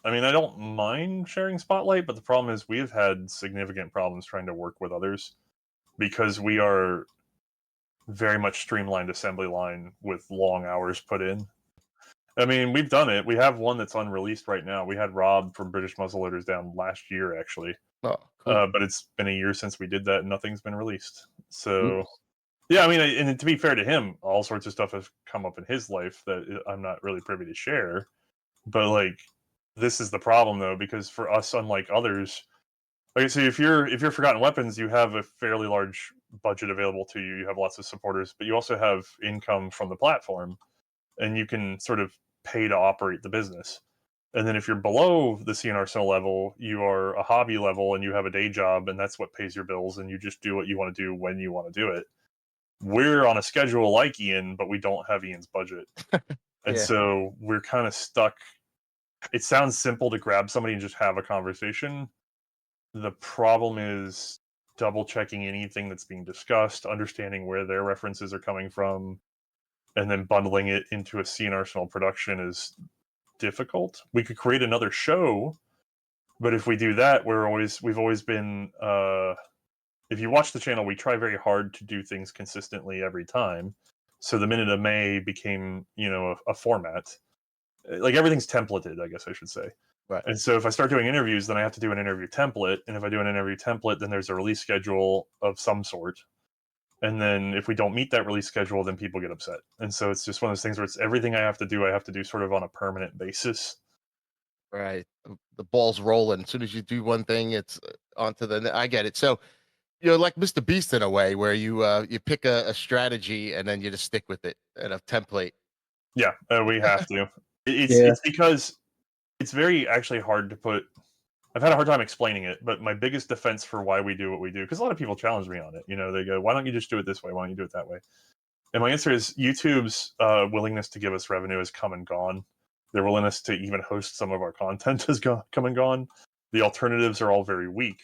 I mean, I don't mind sharing spotlight, but the problem is we've had significant problems trying to work with others because we are very much streamlined assembly line with long hours put in. I mean, we've done it. We have one that's unreleased right now. We had Rob from British Muzzleloaders down last year, actually. Oh, cool. But it's been a year since we did that, and nothing's been released. So, Oops. yeah, I mean, and to be fair to him, all sorts of stuff has come up in his life that I'm not really privy to share. But like, this is the problem though, because for us, unlike others, like, so if you're Forgotten Weapons, you have a fairly large budget available to you. You have lots of supporters, but you also have income from the platform, and you can sort of pay to operate the business. And then if you're below the C&Rsenal level, you are a hobby level and you have a day job, and that's what pays your bills, and you just do what you want to do when you want to do it. We're on a schedule like Ian, but we don't have Ian's budget. And Yeah. so we're kind of stuck. It sounds simple to grab somebody and just have a conversation. The problem is double checking anything that's being discussed, understanding where their references are coming from, and then bundling it into a C&Rsenal production is difficult. We could create another show, but if we do that, we've always been if you watch the channel, we try very hard to do things consistently every time. So the Minute of May became, a format. Like, everything's templated, I guess I should say. Right. And so if I start doing interviews, then I have to do an interview template. And if I do an interview template, then there's a release schedule of some sort. And then if we don't meet that release schedule, then people get upset. And so it's just one of those things where it's everything I have to do sort of on a permanent basis. Right. The ball's rolling. As soon as you do one thing, it's onto I get it. So you're like Mr. Beast in a way, where you pick a strategy and then you just stick with it and a template. Yeah, we have to. Yeah. It's because it's very actually hard to put. I've had a hard time explaining it, but my biggest defense for why we do what we do, because a lot of people challenge me on it. They go, "Why don't you just do it this way? Why don't you do it that way?" And my answer is YouTube's willingness to give us revenue has come and gone. Their willingness to even host some of our content has come and gone. The alternatives are all very weak.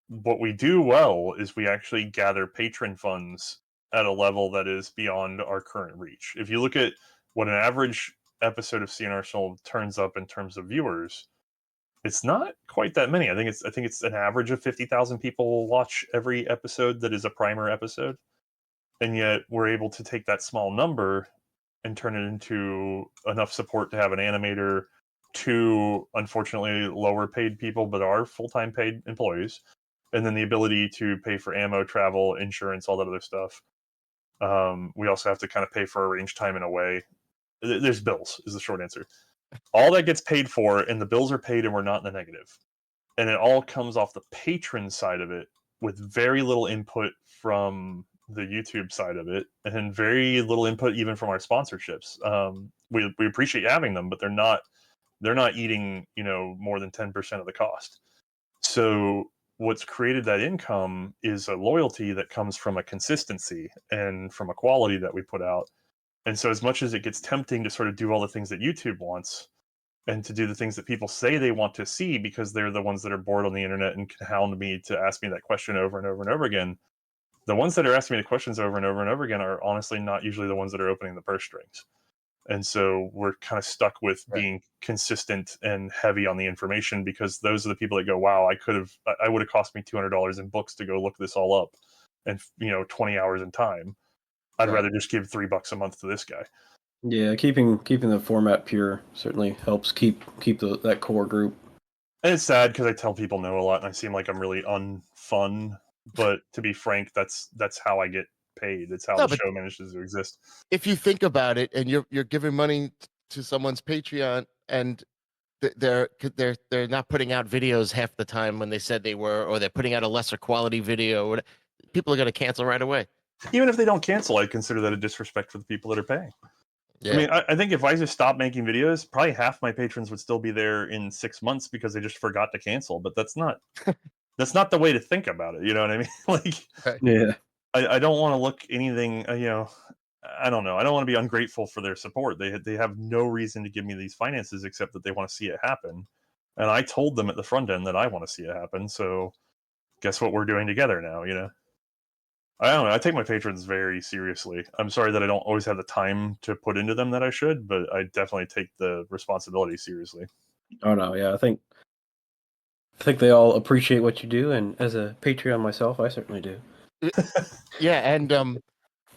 What we do well is we actually gather patron funds at a level that is beyond our current reach. If you look at what an average episode of C&Rsenal turns up in terms of viewers, it's not quite that many. I think it's an average of 50,000 people watch every episode that is a primer episode. And yet we're able to take that small number and turn it into enough support to have an animator, 2 unfortunately lower paid people but are full-time paid employees, and then the ability to pay for ammo, travel, insurance, all that other stuff. We also have to kind of pay for our range time in a way. There's bills, is the short answer. All that gets paid for, and the bills are paid, and we're not in the negative. And it all comes off the patron side of it, with very little input from the YouTube side of it, and very little input even from our sponsorships. We appreciate having them, but they're not eating more than 10% of the cost. So what's created that income is a loyalty that comes from a consistency and from a quality that we put out. And so as much as it gets tempting to sort of do all the things that YouTube wants, and to do the things that people say they want to see because they're the ones that are bored on the internet and can hound me to ask me that question over and over and over again, the ones that are asking me the questions over and over and over again are honestly not usually the ones that are opening the purse strings. And so we're kind of stuck with being consistent and heavy on the information, because those are the people that go, wow, I would have cost me $200 in books to go look this all up, and 20 hours in time. I'd rather just give $3 a month to this guy. Yeah, keeping the format pure certainly helps keep that core group. And it's sad because I tell people no a lot, and I seem like I'm really unfun. But to be frank, that's how I get paid. It's how the show manages to exist. If you think about it, and you're giving money to someone's Patreon, and they're not putting out videos half the time when they said they were, or they're putting out a lesser quality video, people are going to cancel right away. Even if they don't cancel, I consider that a disrespect for the people that are paying. Yeah. I mean, I think if I just stopped making videos, probably half my patrons would still be there in 6 months because they just forgot to cancel. But that's not the way to think about it. You know what I mean? Like, yeah, I don't want to look anything. I don't know. I don't want to be ungrateful for their support. They have no reason to give me these finances except that they want to see it happen. And I told them at the front end that I want to see it happen. So guess what we're doing together now? I don't know. I take my patrons very seriously. I'm sorry that I don't always have the time to put into them that I should, but I definitely take the responsibility seriously. Oh no, yeah, I think they all appreciate what you do, and as a Patreon myself, I certainly do. Yeah, and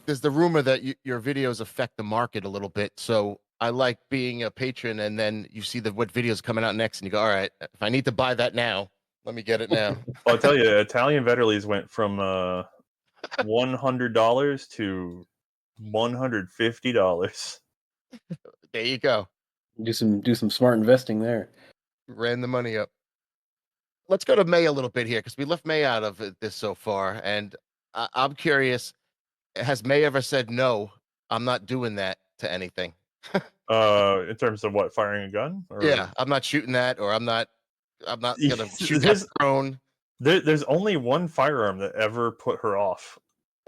there's the rumor that your videos affect the market a little bit. So I like being a patron, and then you see what video's coming out next, and you go, all right, if I need to buy that now, let me get it now. I'll tell you, Italian Vetterli's went from $100 to $150. There you go. Do some smart investing there. Ran the money up. Let's go to May a little bit here because we left May out of this so far, and I'm curious: has May ever said no? I'm not doing that to anything. In terms of what, firing a gun? Or... Yeah, I'm not shooting that, or I'm not gonna shoot There's- that drone. There's only one firearm that ever put her off,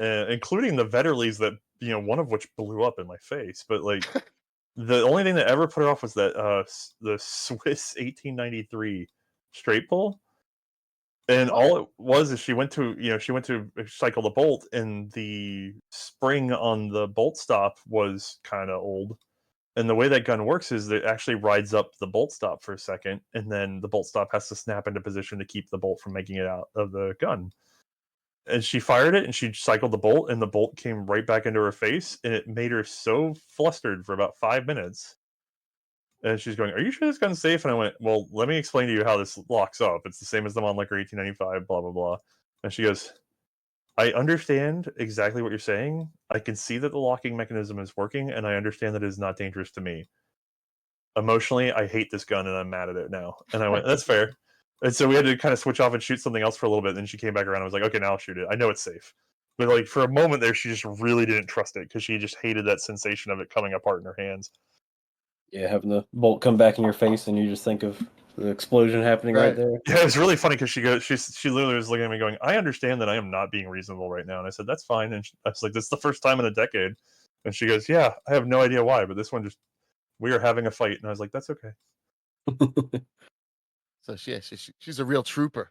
including the Vetterli's that, one of which blew up in my face. But like, the only thing that ever put her off was that the Swiss 1893 straight pull. And all it was is she went to cycle the bolt, and the spring on the bolt stop was kind of old. And the way that gun works is that it actually rides up the bolt stop for a second, and then the bolt stop has to snap into position to keep the bolt from making it out of the gun. And she fired it, and she cycled the bolt, and the bolt came right back into her face, and it made her so flustered for about 5 minutes. And she's going, "Are you sure this gun's safe?" And I went, "Well, let me explain to you how this locks up. It's the same as the Mannlicher 1895, blah, blah, blah." And she goes, "I understand exactly what you're saying. I can see that the locking mechanism is working, and I understand that it is not dangerous to me. Emotionally, I hate this gun, and I'm mad at it now." And I went, "That's fair." And so we had to kind of switch off and shoot something else for a little bit. And then she came back around and was like, "Okay, now I'll shoot it. I know it's safe." But like for a moment there, she just really didn't trust it because she just hated that sensation of it coming apart in her hands. Yeah, having the bolt come back in your face and you just think of the explosion happening right there. Yeah, it was really funny because she literally was looking at me going, "I understand that I am not being reasonable right now." And I said, "That's fine." And I was like, "This is the first time in a decade." And she goes, "Yeah, I have no idea why, but this one we are having a fight." And I was like, "That's okay." So she's a real trooper.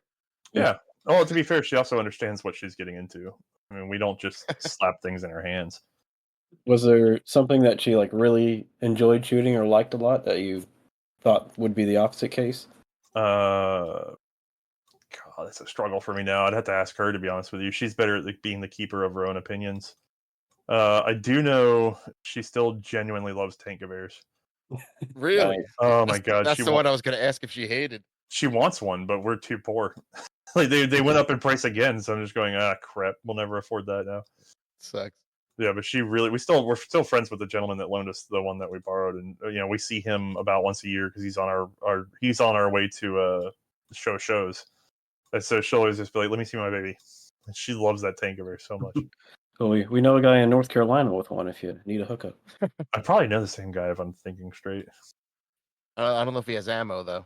Yeah. Oh, to be fair, she also understands what she's getting into. I mean, we don't just slap things in her hands. Was there something that she really enjoyed shooting or liked a lot that you thought would be the opposite case? God, that's a struggle for me now. I'd have to ask her, to be honest with you. She's better at being the keeper of her own opinions. I do know she still genuinely loves Tankavers. Really? Nice. Oh my god, That's the one I was going to ask if she hated. She wants one, but we're too poor. They went up in price again, so I'm just going, crap, we'll never afford that now. Sucks. Yeah, but we're still friends with the gentleman that loaned us the one that we borrowed, and we see him about once a year because he's on our way to shows, and so she'll always just be like, "Let me see my baby," and she loves that Tankaver so much. Well, we know a guy in North Carolina with one if you need a hookup. I probably know the same guy if I'm thinking straight. I don't know if he has ammo though.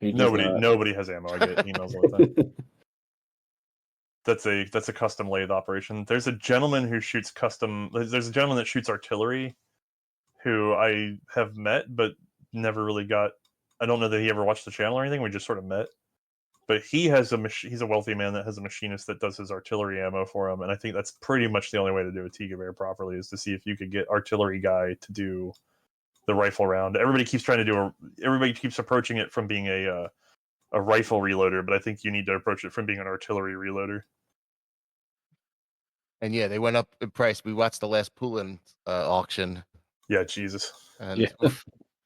Nobody has ammo. I get emails all the time. That's a custom lathe operation. There's a gentleman who shoots custom. There's a gentleman that shoots artillery, who I have met but never really got. I don't know that he ever watched the channel or anything. We just sort of met. But he's a wealthy man that has a machinist that does his artillery ammo for him, and I think that's pretty much the only way to do a Tigabear properly is to see if you could get artillery guy to do the rifle round. Everybody keeps approaching it from being a rifle reloader, but I think you need to approach it from being an artillery reloader. And yeah, they went up in price. We watched the last Poulin auction. Yeah, Jesus. And Yeah,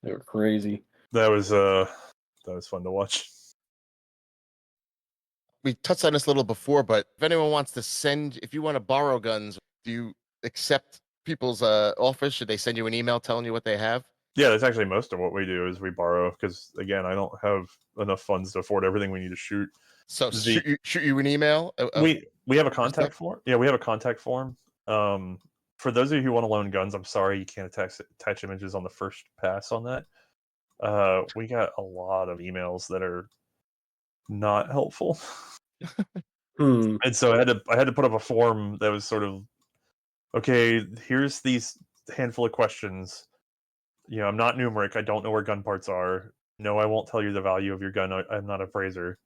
they were crazy. That was fun to watch. We touched on this a little before, but if anyone wants to if you want to borrow guns, do you accept people's offers? Should they send you an email telling you what they have? Yeah, that's actually most of what we do is we borrow because, again, I don't have enough funds to afford everything we need to shoot. So shoot you an email? We have a contact form. Yeah, we have a contact form. For those of you who want to loan guns, I'm sorry you can't attach images on the first pass on that. We got a lot of emails that are not helpful. And so I had to put up a form that was sort of, okay, here's these handful of questions. I'm not numeric. I don't know where gun parts are. No, I won't tell you the value of your gun. I'm not a appraiser.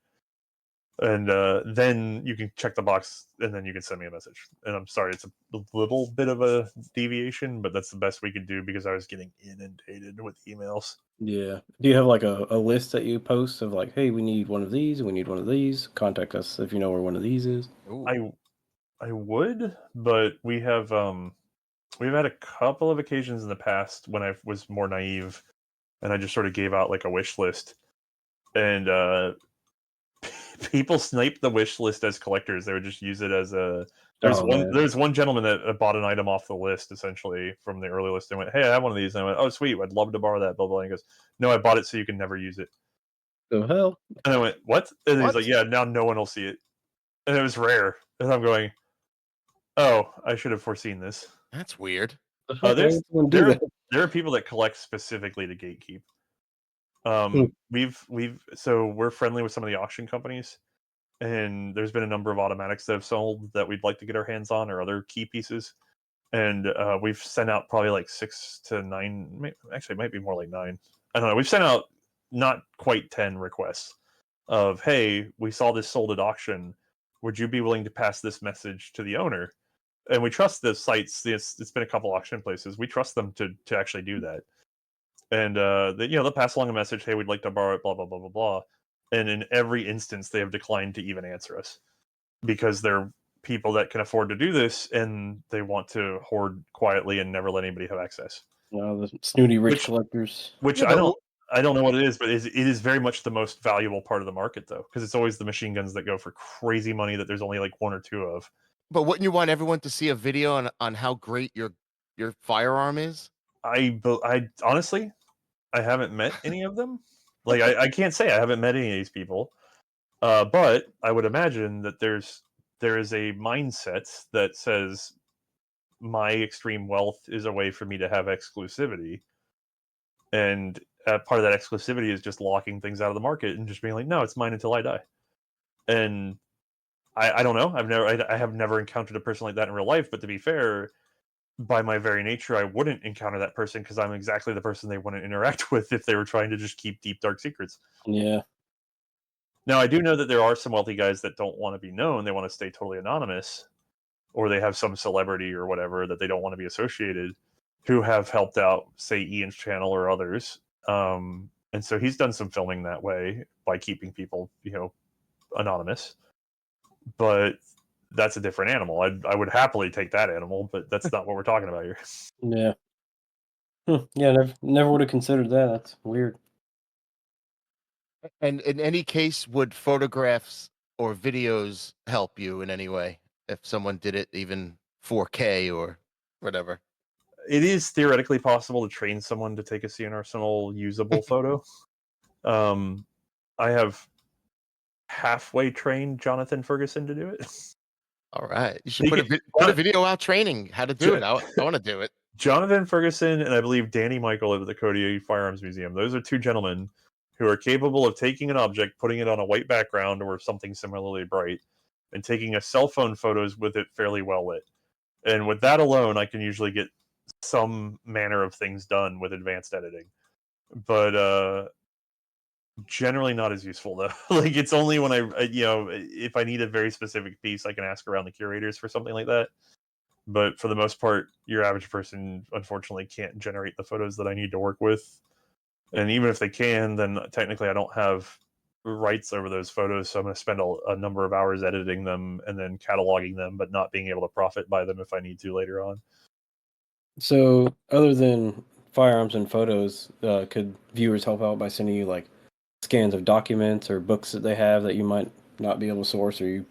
And then you can check the box, and then you can send me a message. And I'm sorry, it's a little bit of a deviation, but that's the best we could do because I was getting inundated with emails. Yeah. Do you have a list that you post of hey, we need one of these, and we need one of these? Contact us if you know where one of these is. I would, but we have We've had a couple of occasions in the past when I was more naive, and I just sort of gave out like a wish list, and people sniped the wish list as collectors. They would just use it as a. Oh man. There's one gentleman that bought an item off the list essentially from the early list and went, "Hey, I have one of these." And I went, "Oh, sweet, I'd love to borrow that." Blah blah. And he goes, "No, I bought it so you can never use it." The hell? And I went, "What?" And he's What? like, "Yeah, now no one will see it." And it was rare. And I'm going, "Oh, I should have foreseen this." That's weird. The fuck? Why There's would someone do that? there are people that collect specifically to gatekeep. Hmm. So we're friendly with some of the auction companies, and there's been a number of automatics that have sold that we'd like to get our hands on, or other key pieces. And we've sent out probably like 6 to 9. Actually, it might be more like 9. I don't know. We've sent out not quite 10 requests of, "Hey, we saw this sold at auction. Would you be willing to pass this message to the owner?" And we trust the sites. It's been a couple auction places. We trust them to actually do that. And they'll pass along a message, "Hey, we'd like to borrow it." Blah blah blah blah blah. And in every instance, they have declined to even answer us because they're people that can afford to do this, and they want to hoard quietly and never let anybody have access. The snooty rich Which- collectors. Which Yeah, I but don't know what it is, but it is very much the most valuable part of the market, though, because it's always the machine guns that go for crazy money that there's only like 1 or 2 of. But wouldn't you want everyone to see a video on how great your firearm is? I honestly, I haven't met any of them. Like I can't say I haven't met any of these people, but I would imagine that there is a mindset that says my extreme wealth is a way for me to have exclusivity, and part of that exclusivity is just locking things out of the market and just being like, "No, it's mine until I die." And I don't know. I have never encountered a person like that in real life. But to be fair, by my very nature, I wouldn't encounter that person because I'm exactly the person they wouldn't interact with if they were trying to just keep deep, dark secrets. Yeah. Now, I do know that there are some wealthy guys that don't want to be known. They want to stay totally anonymous, or they have some celebrity or whatever that they don't want to be associated, who have helped out, say, Ian's channel or others. And so he's done some filming that way by keeping people, anonymous. But that's a different animal. I would happily take that animal, but that's not what we're talking about here. Yeah. Yeah, never would have considered that. That's weird. And in any case, would photographs or videos help you in any way if someone did it even 4K or whatever? It is theoretically possible to train someone to take a C&Rsenal usable photo. I have halfway trained Jonathan Ferguson to do it. All right, you should put a video out training how to do it. I want to do it. Jonathan Ferguson and I believe Danny Michael of the Cody Firearms Museum. Those are 2 gentlemen who are capable of taking an object, putting it on a white background or something similarly bright, and taking a cell phone photos with it fairly well lit. And with that alone, I can usually get some manner of things done with advanced editing. But generally not as useful though. Like it's only when if I need a very specific piece, I can ask around the curators for something like that. But for the most part, your average person unfortunately can't generate the photos that I need to work with. And even if they can, then technically I don't have rights over those photos, so I'm going to spend a number of hours editing them and then cataloging them, but not being able to profit by them if I need to later on. So, other than firearms and photos, could viewers help out by sending you like scans of documents or books that they have that you might not be able to source? Or are you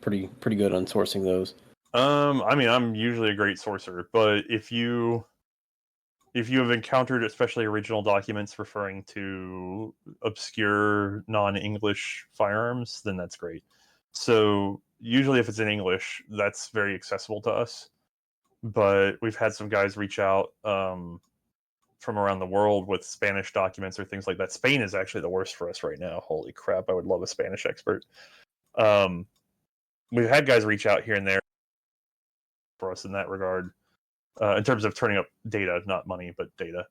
pretty good on sourcing those? I mean, I'm usually a great sourcer, but if you have encountered especially original documents referring to obscure non-English firearms, then that's great. So usually if it's in English, that's very accessible to us. But we've had some guys reach out from around the world with Spanish documents or things like that. Spain is actually the worst for us right now. Holy crap, I would love a Spanish expert. We've had guys reach out here and there for us in that regard, in terms of turning up data, not money, but data.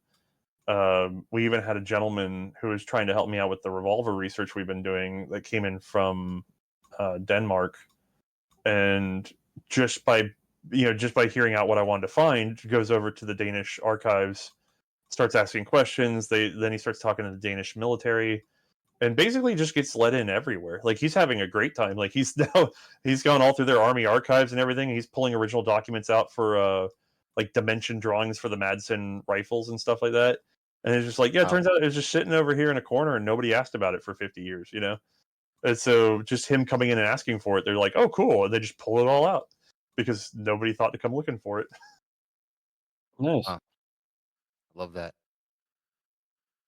We even had a gentleman who was trying to help me out with the revolver research we've been doing that came in from Denmark, and just by hearing out what I wanted to find, goes over to the Danish archives, starts asking questions. Then he starts talking to the Danish military, and basically just gets let in everywhere. Like he's having a great time. Like he's gone all through their army archives and everything. He's pulling original documents out for like dimension drawings for the Madsen rifles and stuff like that. And it's just like, yeah, it Wow. turns out it was just sitting over here in a corner and nobody asked about it for 50 years, you know? And so just him coming in and asking for it, they're like, oh, cool. And they just pull it all out because nobody thought to come looking for it. Nice. Wow. Love that.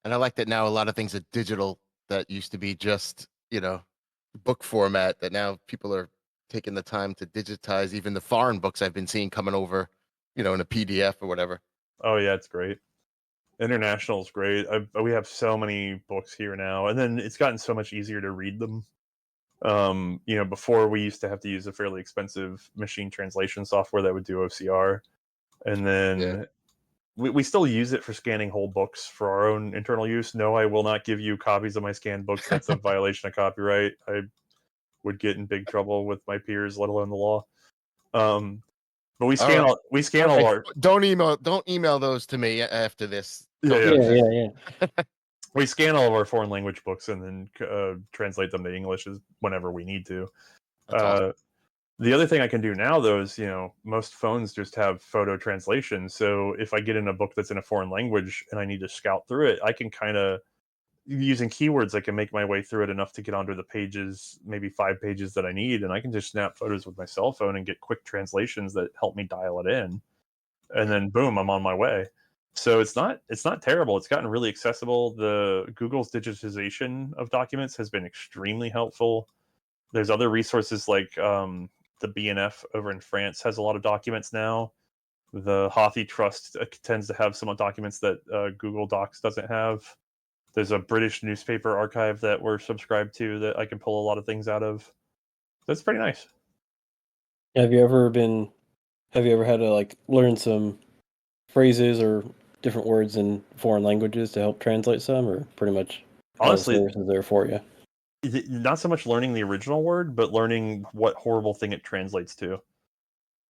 And I like that now a lot of things are digital that used to be just, book format, that now people are taking the time to digitize even the foreign books I've been seeing coming over, in a PDF or whatever. Oh, yeah, it's great. International is great. We have so many books here now, and then it's gotten so much easier to read them. Before we used to have to use a fairly expensive machine translation software that would do OCR, and then we still use it for scanning whole books for our own internal use. No, I will not give you copies of my scanned books. That's a violation of copyright. I would get in big trouble with my peers, let alone the law. But we scan right. all our. Don't email those to me after this. Yeah. We scan all of our foreign language books and then translate them to English whenever we need to. That's awesome. The other thing I can do now, though, is most phones just have photo translation. So if I get in a book that's in a foreign language and I need to scout through it, I can kind of, using keywords, I can make my way through it enough to get onto the pages, maybe 5 pages that I need, and I can just snap photos with my cell phone and get quick translations that help me dial it in, and then boom, I'm on my way. So it's not terrible. It's gotten really accessible. The Google's digitization of documents has been extremely helpful. There's other resources like the BNF over in France has a lot of documents now. The Houthi Trust tends to have some documents that Google Docs doesn't have. There's a British newspaper archive that we're subscribed to that I can pull a lot of things out of. That's pretty nice. Have you ever had to like learn some phrases or different words in foreign languages to help translate some, or pretty much Honestly, all the services there for you? Not so much learning the original word, but learning what horrible thing it translates to.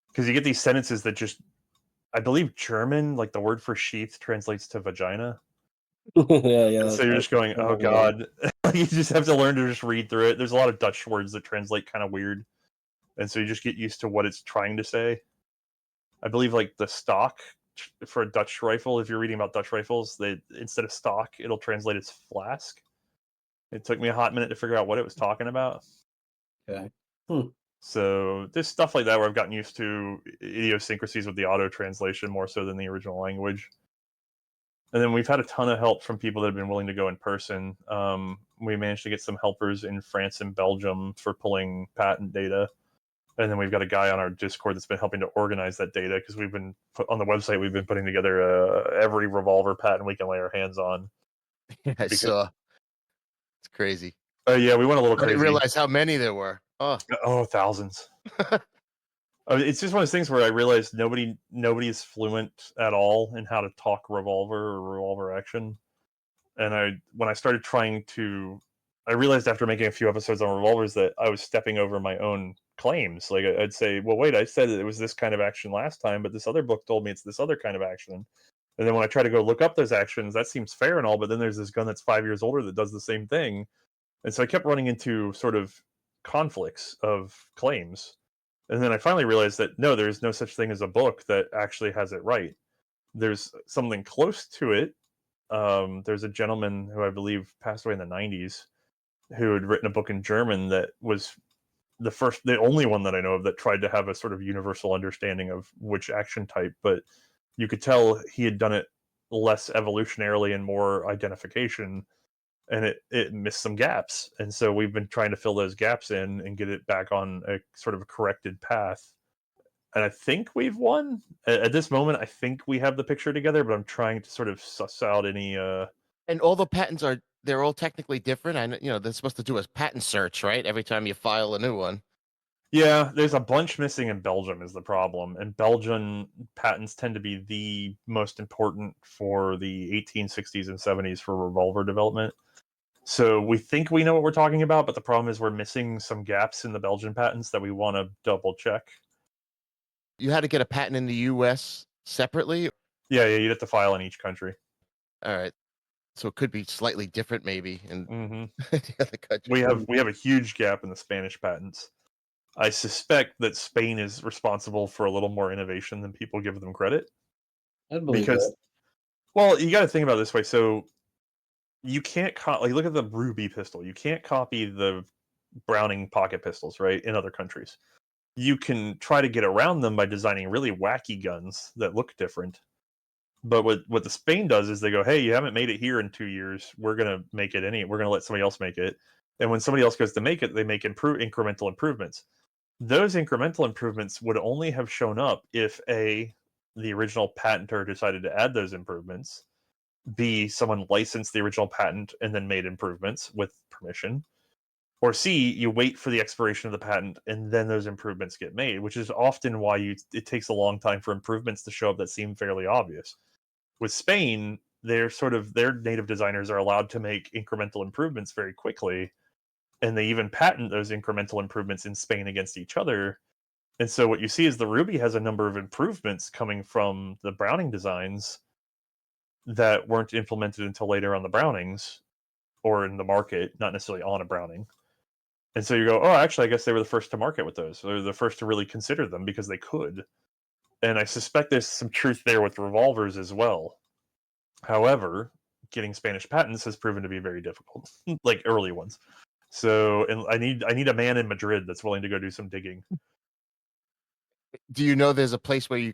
Because you get these sentences that just, I believe German, like the word for sheath translates to vagina. yeah. So you're just going, oh god. You just have to learn to just read through it. There's a lot of Dutch words that translate kind of weird. And so you just get used to what it's trying to say. I believe like the stock for a Dutch rifle, if you're reading about Dutch rifles, they instead of stock, it'll translate as flask. It took me a hot minute to figure out what it was talking about. Okay. So there's stuff like that where I've gotten used to idiosyncrasies with the auto translation more so than the original language. And then we've had a ton of help from people that have been willing to go in person. We managed to get some helpers in France and Belgium for pulling patent data. And then we've got a guy on our Discord that's been helping to organize that data because we've been on the website. We've been putting together every revolver patent we can lay our hands on. I saw. It's crazy. Yeah, we went a little I crazy. didn't realize how many there were. Oh, thousands. It's just one of those things where I realized nobody is fluent at all in how to talk revolver or revolver action. And when I started I realized after making a few episodes on revolvers that I was stepping over my own claims. Like I'd say, well, wait, I said it was this kind of action last time, but this other book told me it's this other kind of action. And then when I try to go look up those actions, that seems fair and all, but then there's this gun that's 5 years older that does the same thing. And so I kept running into sort of conflicts of claims. And then I finally realized that no, there's no such thing as a book that actually has it right. There's something close to it. There's a gentleman who I believe passed away in the 90s who had written a book in German that was the only one that I know of that tried to have a sort of universal understanding of which action type, but you could tell he had done it less evolutionarily and more identification, and it missed some gaps. And so we've been trying to fill those gaps in and get it back on a sort of a corrected path. And I think we've won. At this moment, I think we have the picture together, but I'm trying to sort of suss out any And all the patents they're all technically different. I know, they're supposed to do a patent search, right? Every time you file a new one. Yeah, there's a bunch missing in Belgium is the problem. And Belgian patents tend to be the most important for the 1860s and 70s for revolver development. So we think we know what we're talking about, but the problem is we're missing some gaps in the Belgian patents that we want to double check. You had to get a patent in the US separately? Yeah, you'd have to file in each country. All right. So it could be slightly different maybe in the other countries. We have a huge gap in the Spanish patents. I suspect that Spain is responsible for a little more innovation than people give them credit. I believe Because, that. well, you got to think about it this way. So you can't like look at the Ruby pistol. You can't copy the Browning pocket pistols, right? In other countries, you can try to get around them by designing really wacky guns that look different. But what the Spain does is they go, hey, you haven't made it here in 2 years. We're gonna make it we're gonna let somebody else make it. And when somebody else goes to make it, they make incremental improvements. Those incremental improvements would only have shown up if the original patenter decided to add those improvements, B, someone licensed the original patent and then made improvements with permission, or C, you wait for the expiration of the patent and then those improvements get made, which is often why it takes a long time for improvements to show up that seem fairly obvious. With Spain, their native designers are allowed to make incremental improvements very quickly, and they even patent those incremental improvements in Spain against each other. And so what you see is the Ruby has a number of improvements coming from the Browning designs that weren't implemented until later on the Brownings or in the market, not necessarily on a Browning. And so you go, oh, actually, I guess they were the first to market with those. They're the first to really consider them because they could. And I suspect there's some truth there with revolvers as well. However, getting Spanish patents has proven to be very difficult, like early ones. So, and I need a man in Madrid that's willing to go do some digging. Do you know there's a place where you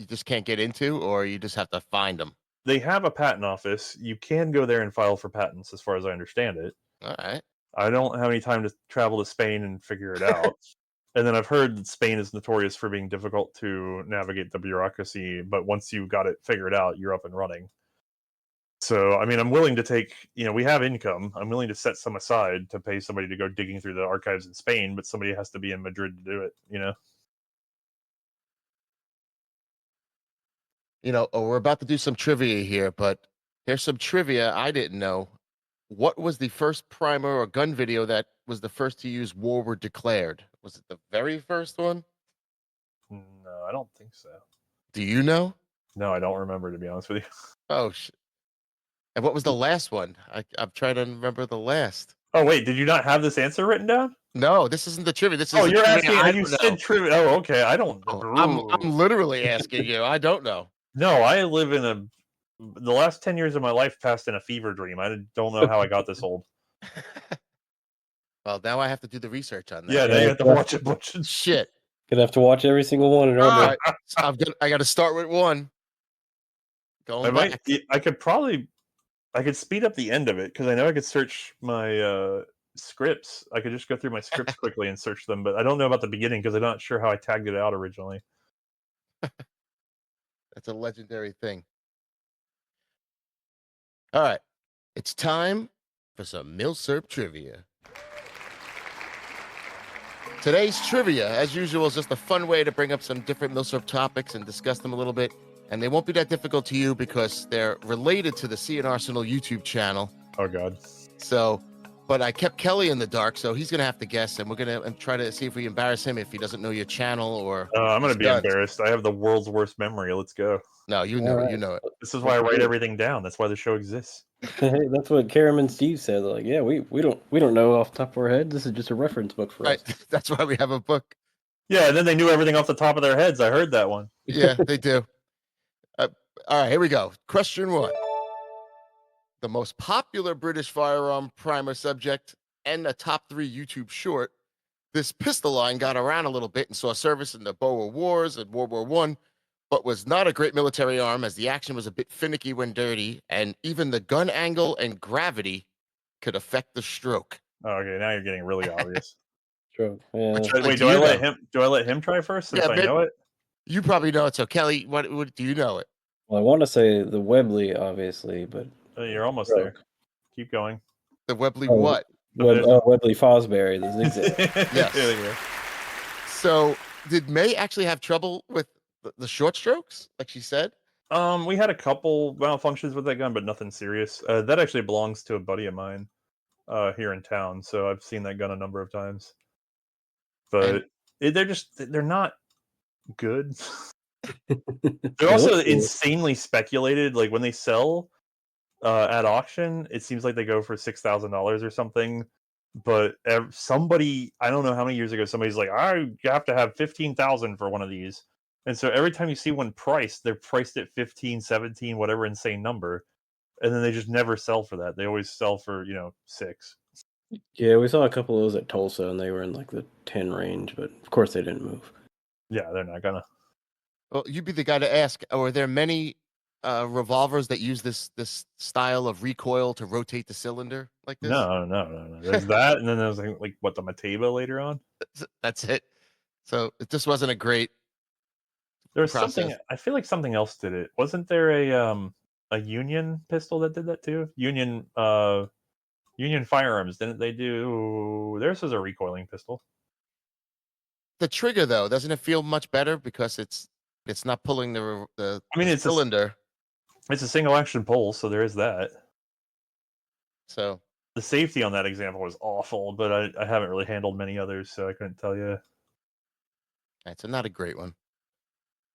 just can't get into, or you just have to find them? They have a patent office. You can go there and file for patents, as far as I understand it. All right. I don't have any time to travel to Spain and figure it out. And then I've heard that Spain is notorious for being difficult to navigate the bureaucracy, but once you got it figured out, you're up and running. So, I mean, I'm willing to take, we have income. I'm willing to set some aside to pay somebody to go digging through the archives in Spain, but somebody has to be in Madrid to do it. We're about to do some trivia here, but here's some trivia I didn't know. What was the first primer or gun video that was the first to use "War Were Declared"? Was it the very first one? No, I don't think so. Do you know? No, I don't remember, to be honest with you. Oh, and what was the last one? I'm trying to remember the last. Oh, wait, did you not have this answer written down? No, this isn't the trivia. This is Oh, the you're trivia asking, I you don't know. said trivia. Oh, okay, I don't. Oh, I'm literally asking you. I don't know. No, I live in the last 10 years of my life passed in a fever dream. I don't know how I got this old. Well, now I have to do the research on that. Yeah, now you have to watch a bunch of Shit. Gonna have to watch every single one in order. All right. I got to start with one. Going back. I could speed up the end of it because I know I could search my scripts. I could just go through my scripts quickly and search them, but I don't know about the beginning because I'm not sure how I tagged it out originally. That's a legendary thing. All right. It's time for some Milsurp trivia. Today's trivia, as usual, is just a fun way to bring up some different Milsurp topics and discuss them a little bit. And they won't be that difficult to you because they're related to the C&Rsenal YouTube channel. Oh, God. So, but I kept Kelly in the dark, so he's going to have to guess, and we're going to try to see if we embarrass him if he doesn't know your channel or... I'm going to be embarrassed. I have the world's worst memory. Let's go. No, you know it. You know it. This is why I write everything down. That's why the show exists. Hey, that's what Karam and Steve said. Like, yeah, we don't know off the top of our head. This is just a reference book for us. That's why we have a book. Yeah, and then they knew everything off the top of their heads. I heard that one. Yeah, they do. All right, here we go. Question 1. The most popular British firearm primer subject and a top 3 YouTube short. This pistol line got around a little bit and saw service in the Boer Wars and World War I, but was not a great military arm as the action was a bit finicky when dirty, and even the gun angle and gravity could affect the stroke. Oh, okay, now you're getting really obvious. Stroke. Yeah. Wait, do I let him try first since I know it? You probably know it. So Kelly, what do you know it? Well, I want to say the Webley, obviously, but You're almost there. Keep going. The Webley what? Webley Fosbury, the zigzag. Yes. There we go. So did Mae actually have trouble with the short strokes, like she said? We had a couple malfunctions with that gun, but nothing serious. That actually belongs to a buddy of mine here in town, so I've seen that gun a number of times. But they're not good. They're also insanely speculated. Like when they sell at auction, it seems like they go for $6,000 or something. But somebody, I don't know how many years ago, somebody's like, I have to have 15,000 for one of these. And so every time you see one priced, they're priced at 15, 17, whatever insane number. And then they just never sell for that. They always sell for, 6. Yeah, we saw a couple of those at Tulsa, and they were in like the 10 range, but of course they didn't move. Yeah, they're not gonna. Well, you'd be the guy to ask. Are there many revolvers that use this style of recoil to rotate the cylinder like this? No. There's that, and then there's like what, the Mateba later on. That's it. So it just wasn't a great There was process. something. I feel like something else did it. Wasn't there a Union pistol that did that too? Union firearms, didn't they do? Theirs was a recoiling pistol. The trigger though, doesn't it feel much better because it's not pulling the I mean, the it's cylinder? it's a single action pull, so there is that. So The safety on that example was awful, but I haven't really handled many others, so I couldn't tell you. that's not a great one.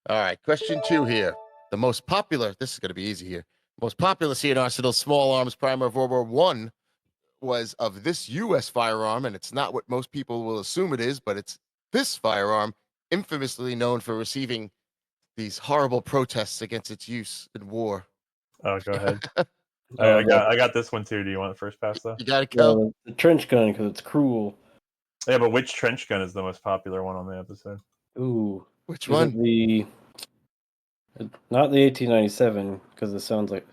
All right, question 2 here. The most popular. This is going to be easy here. Most popular C&Rsenal small arms primer of World War One was of this U.S. firearm, and it's not what most people will assume it is, but it's this firearm, infamously known for receiving these horrible protests against its use in war. Oh, go ahead. Oh, I got this one too. Do you want the first pass though? You got to go. well, the trench gun, because it's cruel. Yeah, but which trench gun is the most popular one on the episode? Ooh. Which Is one? Not the 1897, because it sounds like,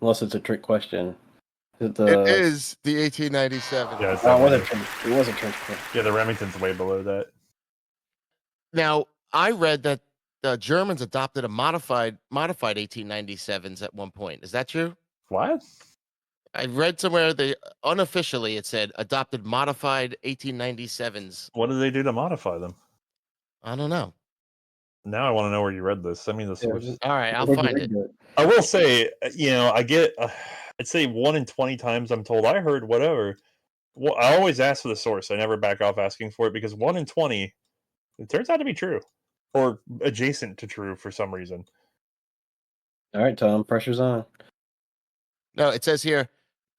unless it's a trick question. Is it It is the 1897. Yeah, it's Oh, it definitely- was a trench gun. yeah, the Remington's way below that. Now, I read that the Germans adopted a modified 1897s at one point. Is that true? What? I read somewhere unofficially it said adopted modified 1897s. What did they do to modify them? I don't know. Now I want to know where you read this. Send me the Yeah, source. All right, I'll where'd you find read it. that? I will say, I get, I'd say 1 in 20 times I'm told I heard whatever. Well, I always ask for the source. I never back off asking for it because 1 in 20, it turns out to be true or adjacent to true for some reason. All right, Tom, pressure's on. No, it says here,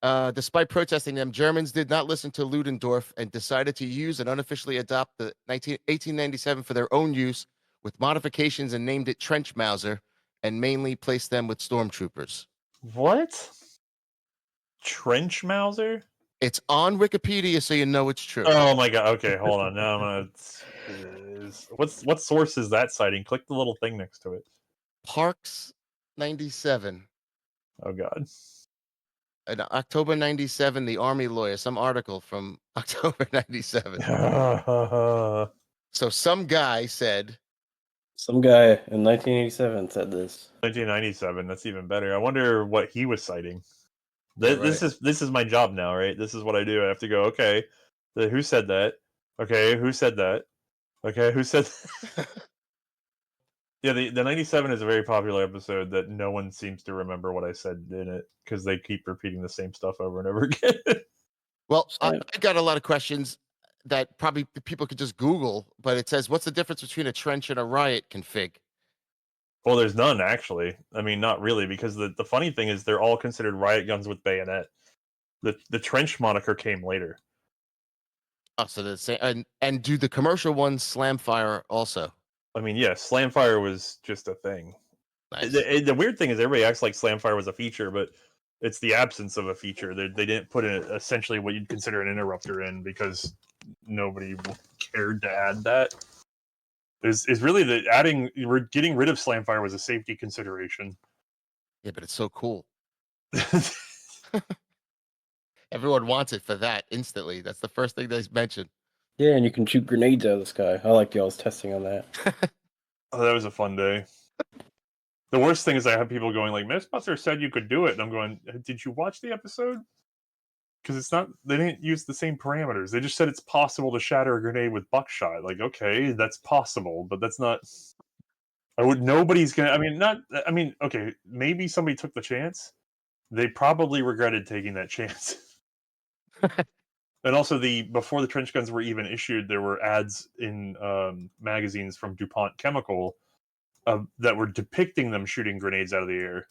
despite protesting them, Germans did not listen to Ludendorff and decided to use and unofficially adopt the 1897 for their own use with modifications and named it Trench Mauser and mainly placed them with stormtroopers. What? Trench Mauser? It's on Wikipedia, so you know it's true. Oh my god. Okay, hold on. Now I'm gonna. What source is that citing? Click the little thing next to it. Parks 97. Oh god. In October 97, the Army lawyer, some article from October 97. So some guy said, Some guy in 1987 said this. 1997. That's even better. I wonder what he was citing. Yeah, This is my job now, right? This is what I do. I have to go. Okay, who said that? Okay, who said that? Okay, who said? Yeah, the 97 is a very popular episode that no one seems to remember what I said in it because they keep repeating the same stuff over and over again. well, I got a lot of questions that probably people could just Google, but it says, what's the difference between a trench and a riot config? Well, there's none actually. I mean, not really, because the funny thing is they're all considered riot guns with bayonet. The trench moniker came later. Oh, so the same, and do the commercial ones slam fire also? I mean, yeah, Slamfire was just a thing. Nice. The weird thing is everybody acts like Slamfire was a feature, but it's the absence of a feature. They didn't put in essentially what you'd consider an interrupter in because nobody cared to add that. Is really we're getting rid of Slamfire was a safety consideration. Yeah, but it's so cool. Everyone wants it for that instantly. That's the first thing they mention. Yeah, and you can shoot grenades out of the sky. I like y'all's testing on that. Oh, that was a fun day. The worst thing is I have people going like, Mythbuster said you could do it. And I'm going, did you watch the episode? Because it's not, they didn't use the same parameters. They just said it's possible to shatter a grenade with buckshot. Like, okay, that's possible, but that's not, nobody's going to, okay, maybe somebody took the chance. They probably regretted taking that chance. And also, before the trench guns were even issued, there were ads in magazines from DuPont Chemical that were depicting them shooting grenades out of the air.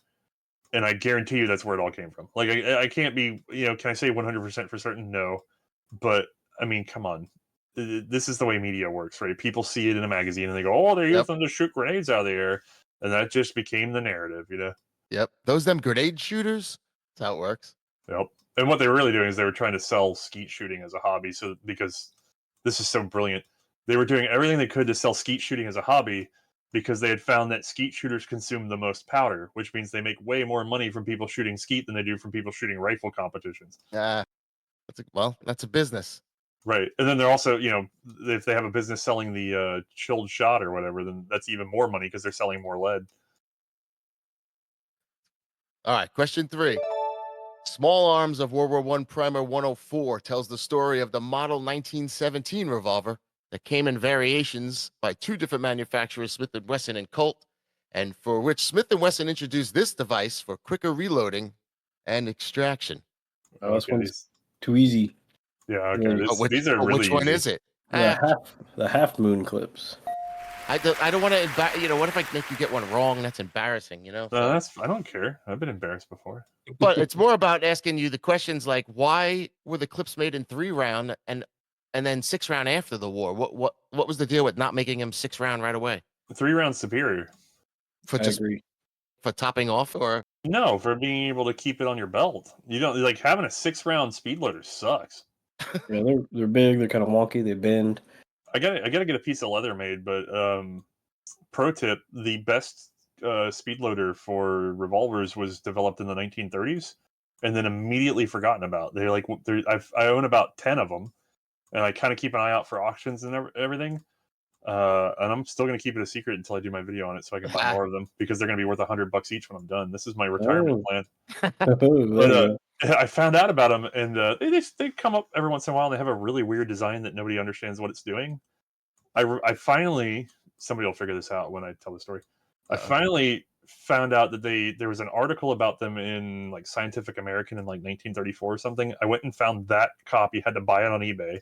And I guarantee you that's where it all came from. Like, I can't be, can I say 100% for certain? No. But I mean, come on. This is the way media works, right? People see it in a magazine and they go, "Oh, they're Yep. using to shoot grenades out of the air," and that just became the narrative, you know. Yep. Those them grenade shooters. That's how it works. Yep. And what they were really doing is they were trying to sell skeet shooting as a hobby. So because this is so brilliant, they were doing everything they could to sell skeet shooting as a hobby because they had found that skeet shooters consume the most powder, which means they make way more money from people shooting skeet than they do from people shooting rifle competitions. That's a business. Right. And then they're also, you know, if they have a business selling the chilled shot or whatever, then that's even more money because they're selling more lead. All right. Question 3. Small Arms of World War I Primer 104 tells the story of the Model 1917 revolver that came in variations by 2 different manufacturers, Smith & Wesson and Colt, and for which Smith & Wesson introduced this device for quicker reloading and extraction. Oh, this Okay, one's too easy. yeah, okay. Yeah. These are really which one easy. is it? The half moon clips. I don't want to, what if I make you get one wrong? That's embarrassing, you know? No, I don't care. I've been embarrassed before. But it's more about asking you the questions like, why were the clips made in 3-round and then 6-round after the war? What was the deal with not making them 6-round right away? 3-round superior. For I agree. for topping off, or No, for being able to keep it on your belt. You don't like having a 6-round speed loader sucks. Yeah, they're big. They're kind of wonky. They bend. I gotta get a piece of leather made, but pro tip: the best speed loader for revolvers was developed in the 1930s, and then immediately forgotten about. I own about 10 of them, and I kind of keep an eye out for auctions and everything. And I'm still going to keep it a secret until I do my video on it, so I can buy more of them because they're going to be worth $100 each when I'm done. This is my retirement plan. But I found out about them, and they come up every once in a while. And they have a really weird design that nobody understands what it's doing. I finally, somebody will figure this out when I tell the story. I finally found out that there was an article about them in like Scientific American in like 1934 or something. I went and found that copy, had to buy it on eBay.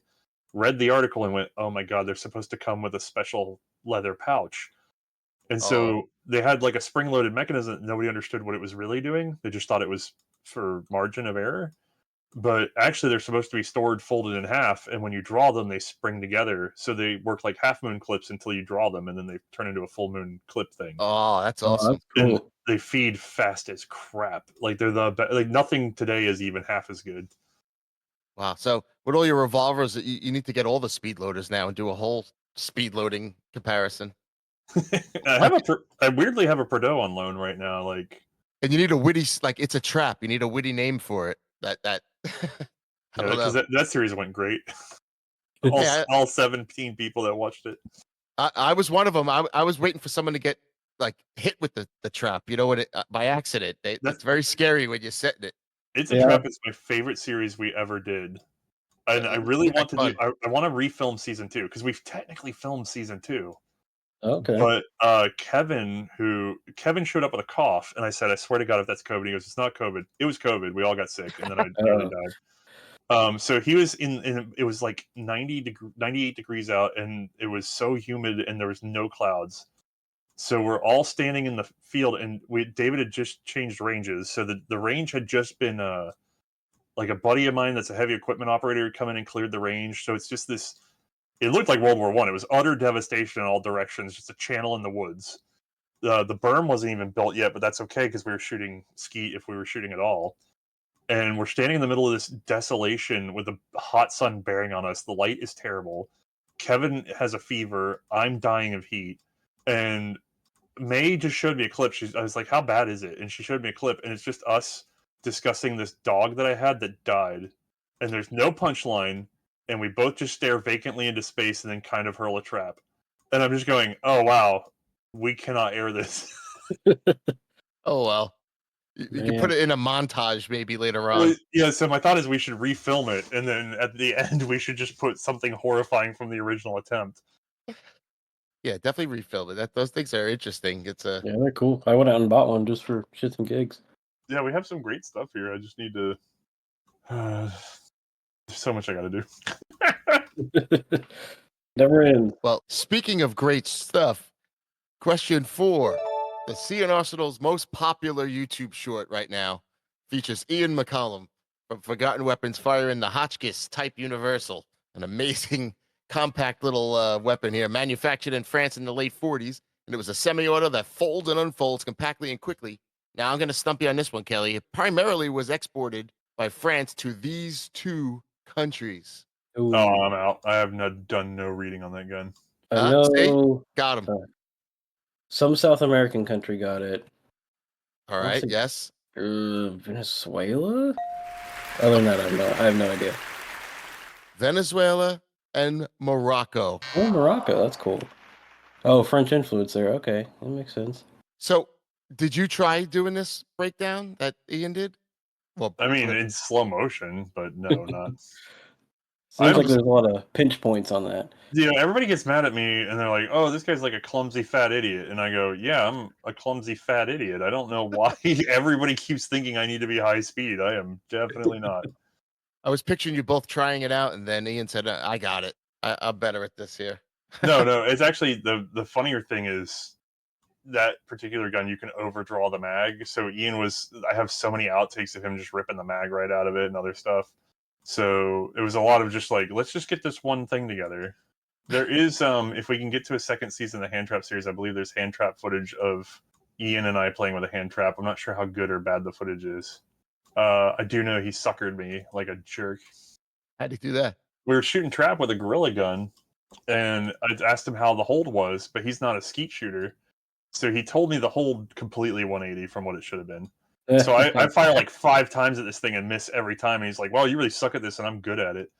Read the article and went, oh my God, they're supposed to come with a special leather pouch. And so they had like a spring-loaded mechanism that nobody understood what it was really doing. They just thought it was for margin of error. But actually, they're supposed to be stored folded in half, and when you draw them, they spring together. So they work like half-moon clips until you draw them, and then they turn into a full-moon clip thing. Oh, that's awesome. That's cool. And they feed fast as crap. Like they're like nothing today is even half as good. Wow. So with all your revolvers, you need to get all the speed loaders now and do a whole speed loading comparison. I weirdly have a Perdeau on loan right now. Like, and you need a witty, like it's a trap. You need a witty name for it. That because that series went great. all 17 people that watched it. I was one of them. I was waiting for someone to get like hit with the trap. You know what? By accident. That's very scary when you're setting it. It's a trap. It's my favorite series we ever did. And I really want to do. I want to refilm season 2 because we've technically filmed season 2. Okay. But Kevin showed up with a cough, and I said, "I swear to God, if that's COVID." He goes, "It's not COVID. It was COVID. We all got sick, and then I nearly died." So he was in. It was like 98 degrees out, and it was so humid, and there was no clouds. So we're all standing in the field, and David had just changed ranges. So the range had just been like a buddy of mine that's a heavy equipment operator come in and cleared the range. So it's just this. It looked like World War I. It was utter devastation in all directions, just a channel in the woods. The berm wasn't even built yet, but that's okay because we were shooting skeet if we were shooting at all. And we're standing in the middle of this desolation with the hot sun bearing on us. The light is terrible. Kevin has a fever. I'm dying of heat. And Mae just showed me a clip. I was like, how bad is it? And she showed me a clip, and it's just us discussing this dog that I had that died. And there's no punchline. And we both just stare vacantly into space and then kind of hurl a trap. And I'm just going, oh, wow, we cannot air this. Oh, well. You can put it in a montage maybe later on. Well, yeah, so my thought is we should refilm it. And then at the end, we should just put something horrifying from the original attempt. Yeah, definitely refilm it. Those things are interesting. Yeah, they're cool. I went out and bought one just for shits and gigs. Yeah, we have some great stuff here. I just need to... there's so much I got to do. Never ends. Well, speaking of great stuff, question 4. The C&Rsenal's most popular YouTube short right now features Ian McCollum from Forgotten Weapons firing the Hotchkiss Type Universal, an amazing compact little weapon here, manufactured in France in the late 40s, and it was a semi-auto that folds and unfolds compactly and quickly. Now I'm going to stump you on this one, Kelly. It primarily was exported by France to these two countries. Ooh. Oh, I'm out. I have done no reading on that gun. I See? know Got him. some South American country got it. All right, yes. Venezuela? Other than that, I have no idea. Venezuela and Morocco. Oh, Morocco, that's cool. Oh, French influence there. Okay, that makes sense. So, did you try doing this breakdown that Ian did? Well, I mean, in slow motion, but no, not. Seems like there's a lot of pinch points on that. You know, everybody gets mad at me and they're like, "Oh, this guy's like a clumsy fat idiot," and I go, "Yeah, I'm a clumsy fat idiot. I don't know why everybody keeps thinking I need to be high speed. I am definitely not." I was picturing you both trying it out, and then Ian said, "I got it. I'm better at this here." No. It's actually the funnier thing is that particular gun you can overdraw the mag. So I have so many outtakes of him just ripping the mag right out of it and other stuff. So it was a lot of just like, let's just get this one thing together. There is if we can get to a second season of the hand trap series, I believe there's hand trap footage of Ian and I playing with a hand trap. I'm not sure how good or bad the footage is. I do know he suckered me like a jerk. How'd he do that? We were shooting trap with a gorilla gun, and I asked him how the hold was, but he's not a skeet shooter. So he told me the hold completely 180 from what it should have been. So I fire like 5 times at this thing and miss every time. And he's like, "Well, you really suck at this, and I'm good at it."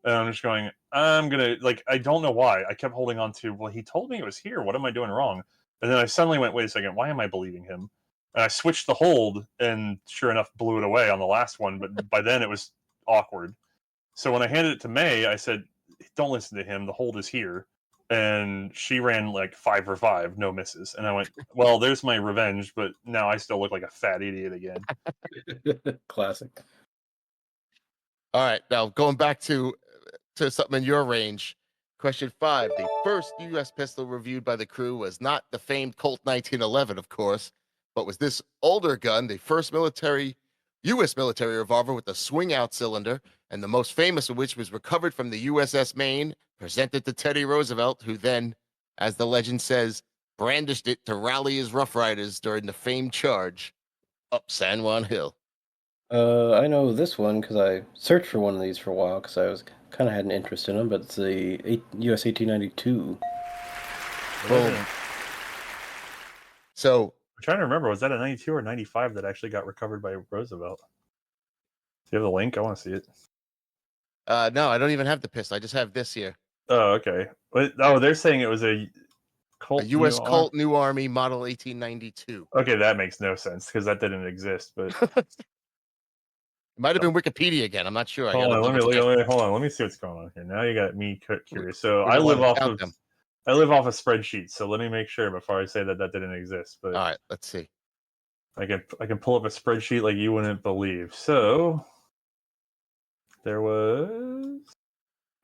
And I'm just going, I'm gonna like, I don't know why. I kept holding on to, well, he told me it was here. What am I doing wrong? And then I suddenly went, wait a second, why am I believing him? And I switched the hold, and sure enough, blew it away on the last one. But by then it was awkward. So when I handed it to Mae, I said, "Don't listen to him. The hold is here." And she ran like 5 for 5, no misses. And I went, well, there's my revenge, but now I still look like a fat idiot again. Classic. All right, now going back to something in your range. Question 5: the first U.S. pistol reviewed by the crew was not the famed Colt 1911, of course, but was this older gun, the first U.S. military revolver with a swing-out cylinder, and the most famous of which was recovered from the USS Maine, presented to Teddy Roosevelt, who then, as the legend says, brandished it to rally his Rough Riders during the famed charge up San Juan Hill. I know this one because I searched for one of these for a while because I was kind of had an interest in them, but it's the US 1892. Boom. So I'm trying to remember, was that a 92 or 95 that actually got recovered by Roosevelt? Do you have the link? I want to see it. no, I don't even have the pistol. I just have this here. Oh, okay. Oh, they're saying it was a Colt. A U.S. Colt New Army Model 1892. Okay, that makes no sense because that didn't exist. But it might have been Wikipedia again. I'm not sure. hold on, let me see what's going on here. Now you got me curious. So I live off of spreadsheets. So let me make sure before I say that didn't exist. But all right, let's see. I can pull up a spreadsheet like you wouldn't believe. So there was.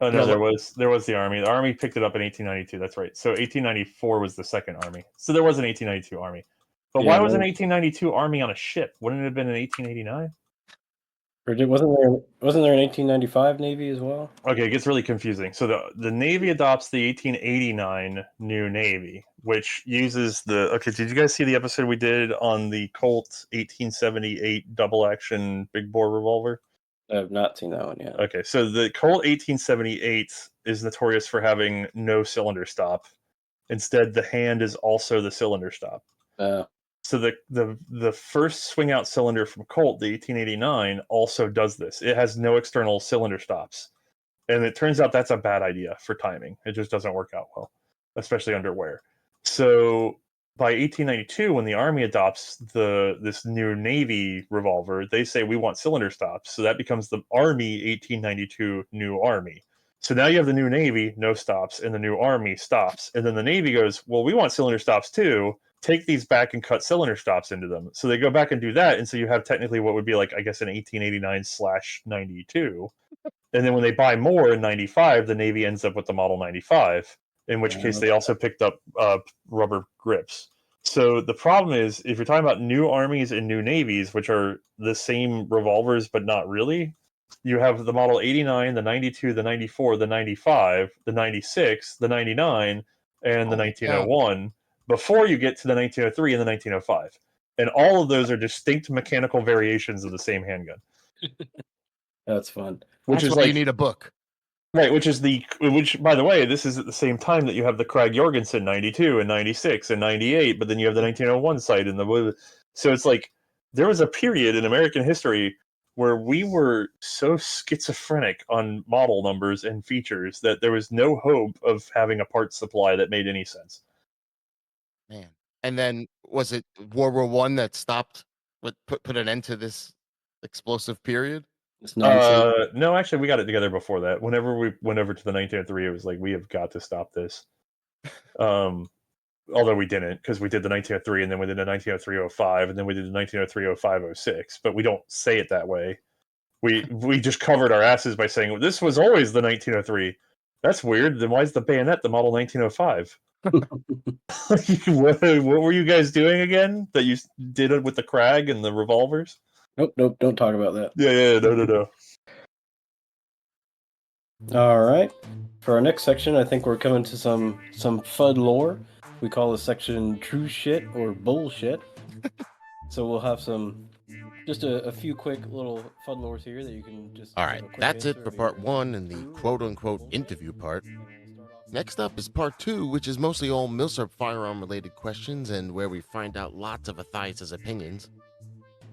Oh no, there was the Army. The Army picked it up in 1892. That's right. So 1894 was the second Army. So there was an 1892 Army. But why was an 1892 Army on a ship? Wouldn't it have been in 1889? Or wasn't there an 1895 Navy as well? Okay, it gets really confusing. So the Navy adopts the 1889 new Navy, which uses the. Okay, did you guys see the episode we did on the Colt 1878 double action big bore revolver? I have not seen that one yet. Okay, so the Colt 1878 is notorious for having no cylinder stop. Instead, the hand is also the cylinder stop. So the first swing out cylinder from Colt, the 1889, also does this. It has no external cylinder stops. And it turns out that's a bad idea for timing. It just doesn't work out well, especially under wear. So by 1892, when the Army adopts this new Navy revolver, they say we want cylinder stops. So that becomes the Army 1892 New Army. So now you have the new Navy, no stops, and the new Army stops. And then the Navy goes, well, we want cylinder stops too. Take these back and cut cylinder stops into them. So they go back and do that. And so you have technically what would be like, I guess, an 1889/92. And then when they buy more in 95, the Navy ends up with the Model 95. In which case they also picked up rubber grips. So the problem is, if you're talking about new armies and new navies, which are the same revolvers but not really, you have the model 89, the 92, the 94, the 95, the 96, the 99, and the 1901 before you get to the 1903 and the 1905. And all of those are distinct mechanical variations of the same handgun. That's fun. Which That's is why like, you need a book. right, which by the way, this is at the same time that you have the Krag Jorgensen 92 and 96 and 98, but then you have the 1901 sight and so it's like there was a period in American history where we were so schizophrenic on model numbers and features that there was no hope of having a parts supply that made any sense. Man. And then was it World War I that stopped, put an end to this explosive period? It's nonsense. No, actually, we got it together before that. Whenever we went over to the 1903, it was like, we have got to stop this. Although we didn't, because we did the 1903, and then we did the 1903-05, and then we did the 1903-05-06. But we don't say it that way. We just covered our asses by saying, this was always the 1903. That's weird. Then why is the bayonet the model 1905? What were you guys doing again that you did it with the Krag and the revolvers? Nope, don't talk about that. Yeah, no. All right. For our next section, I think we're coming to some FUD lore. We call this section True Shit or Bullshit. So we'll have just a few quick little FUD lores here that you can just... All right, that's it for part 1 and the quote-unquote interview part. Next up is part 2, which is mostly all Milsurp firearm-related questions and where we find out lots of Othais' opinions.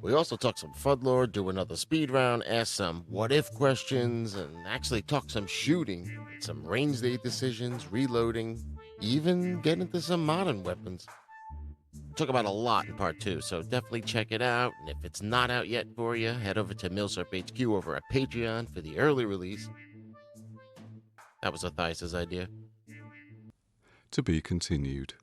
We also talk some FUD lore, do another speed round, ask some what-if questions, and actually talk some shooting, some range day decisions, reloading, even get into some modern weapons. We talk about a lot in part 2, so definitely check it out. And if it's not out yet for you, head over to Milsurp HQ over at Patreon for the early release. That was Othais' idea. To be continued.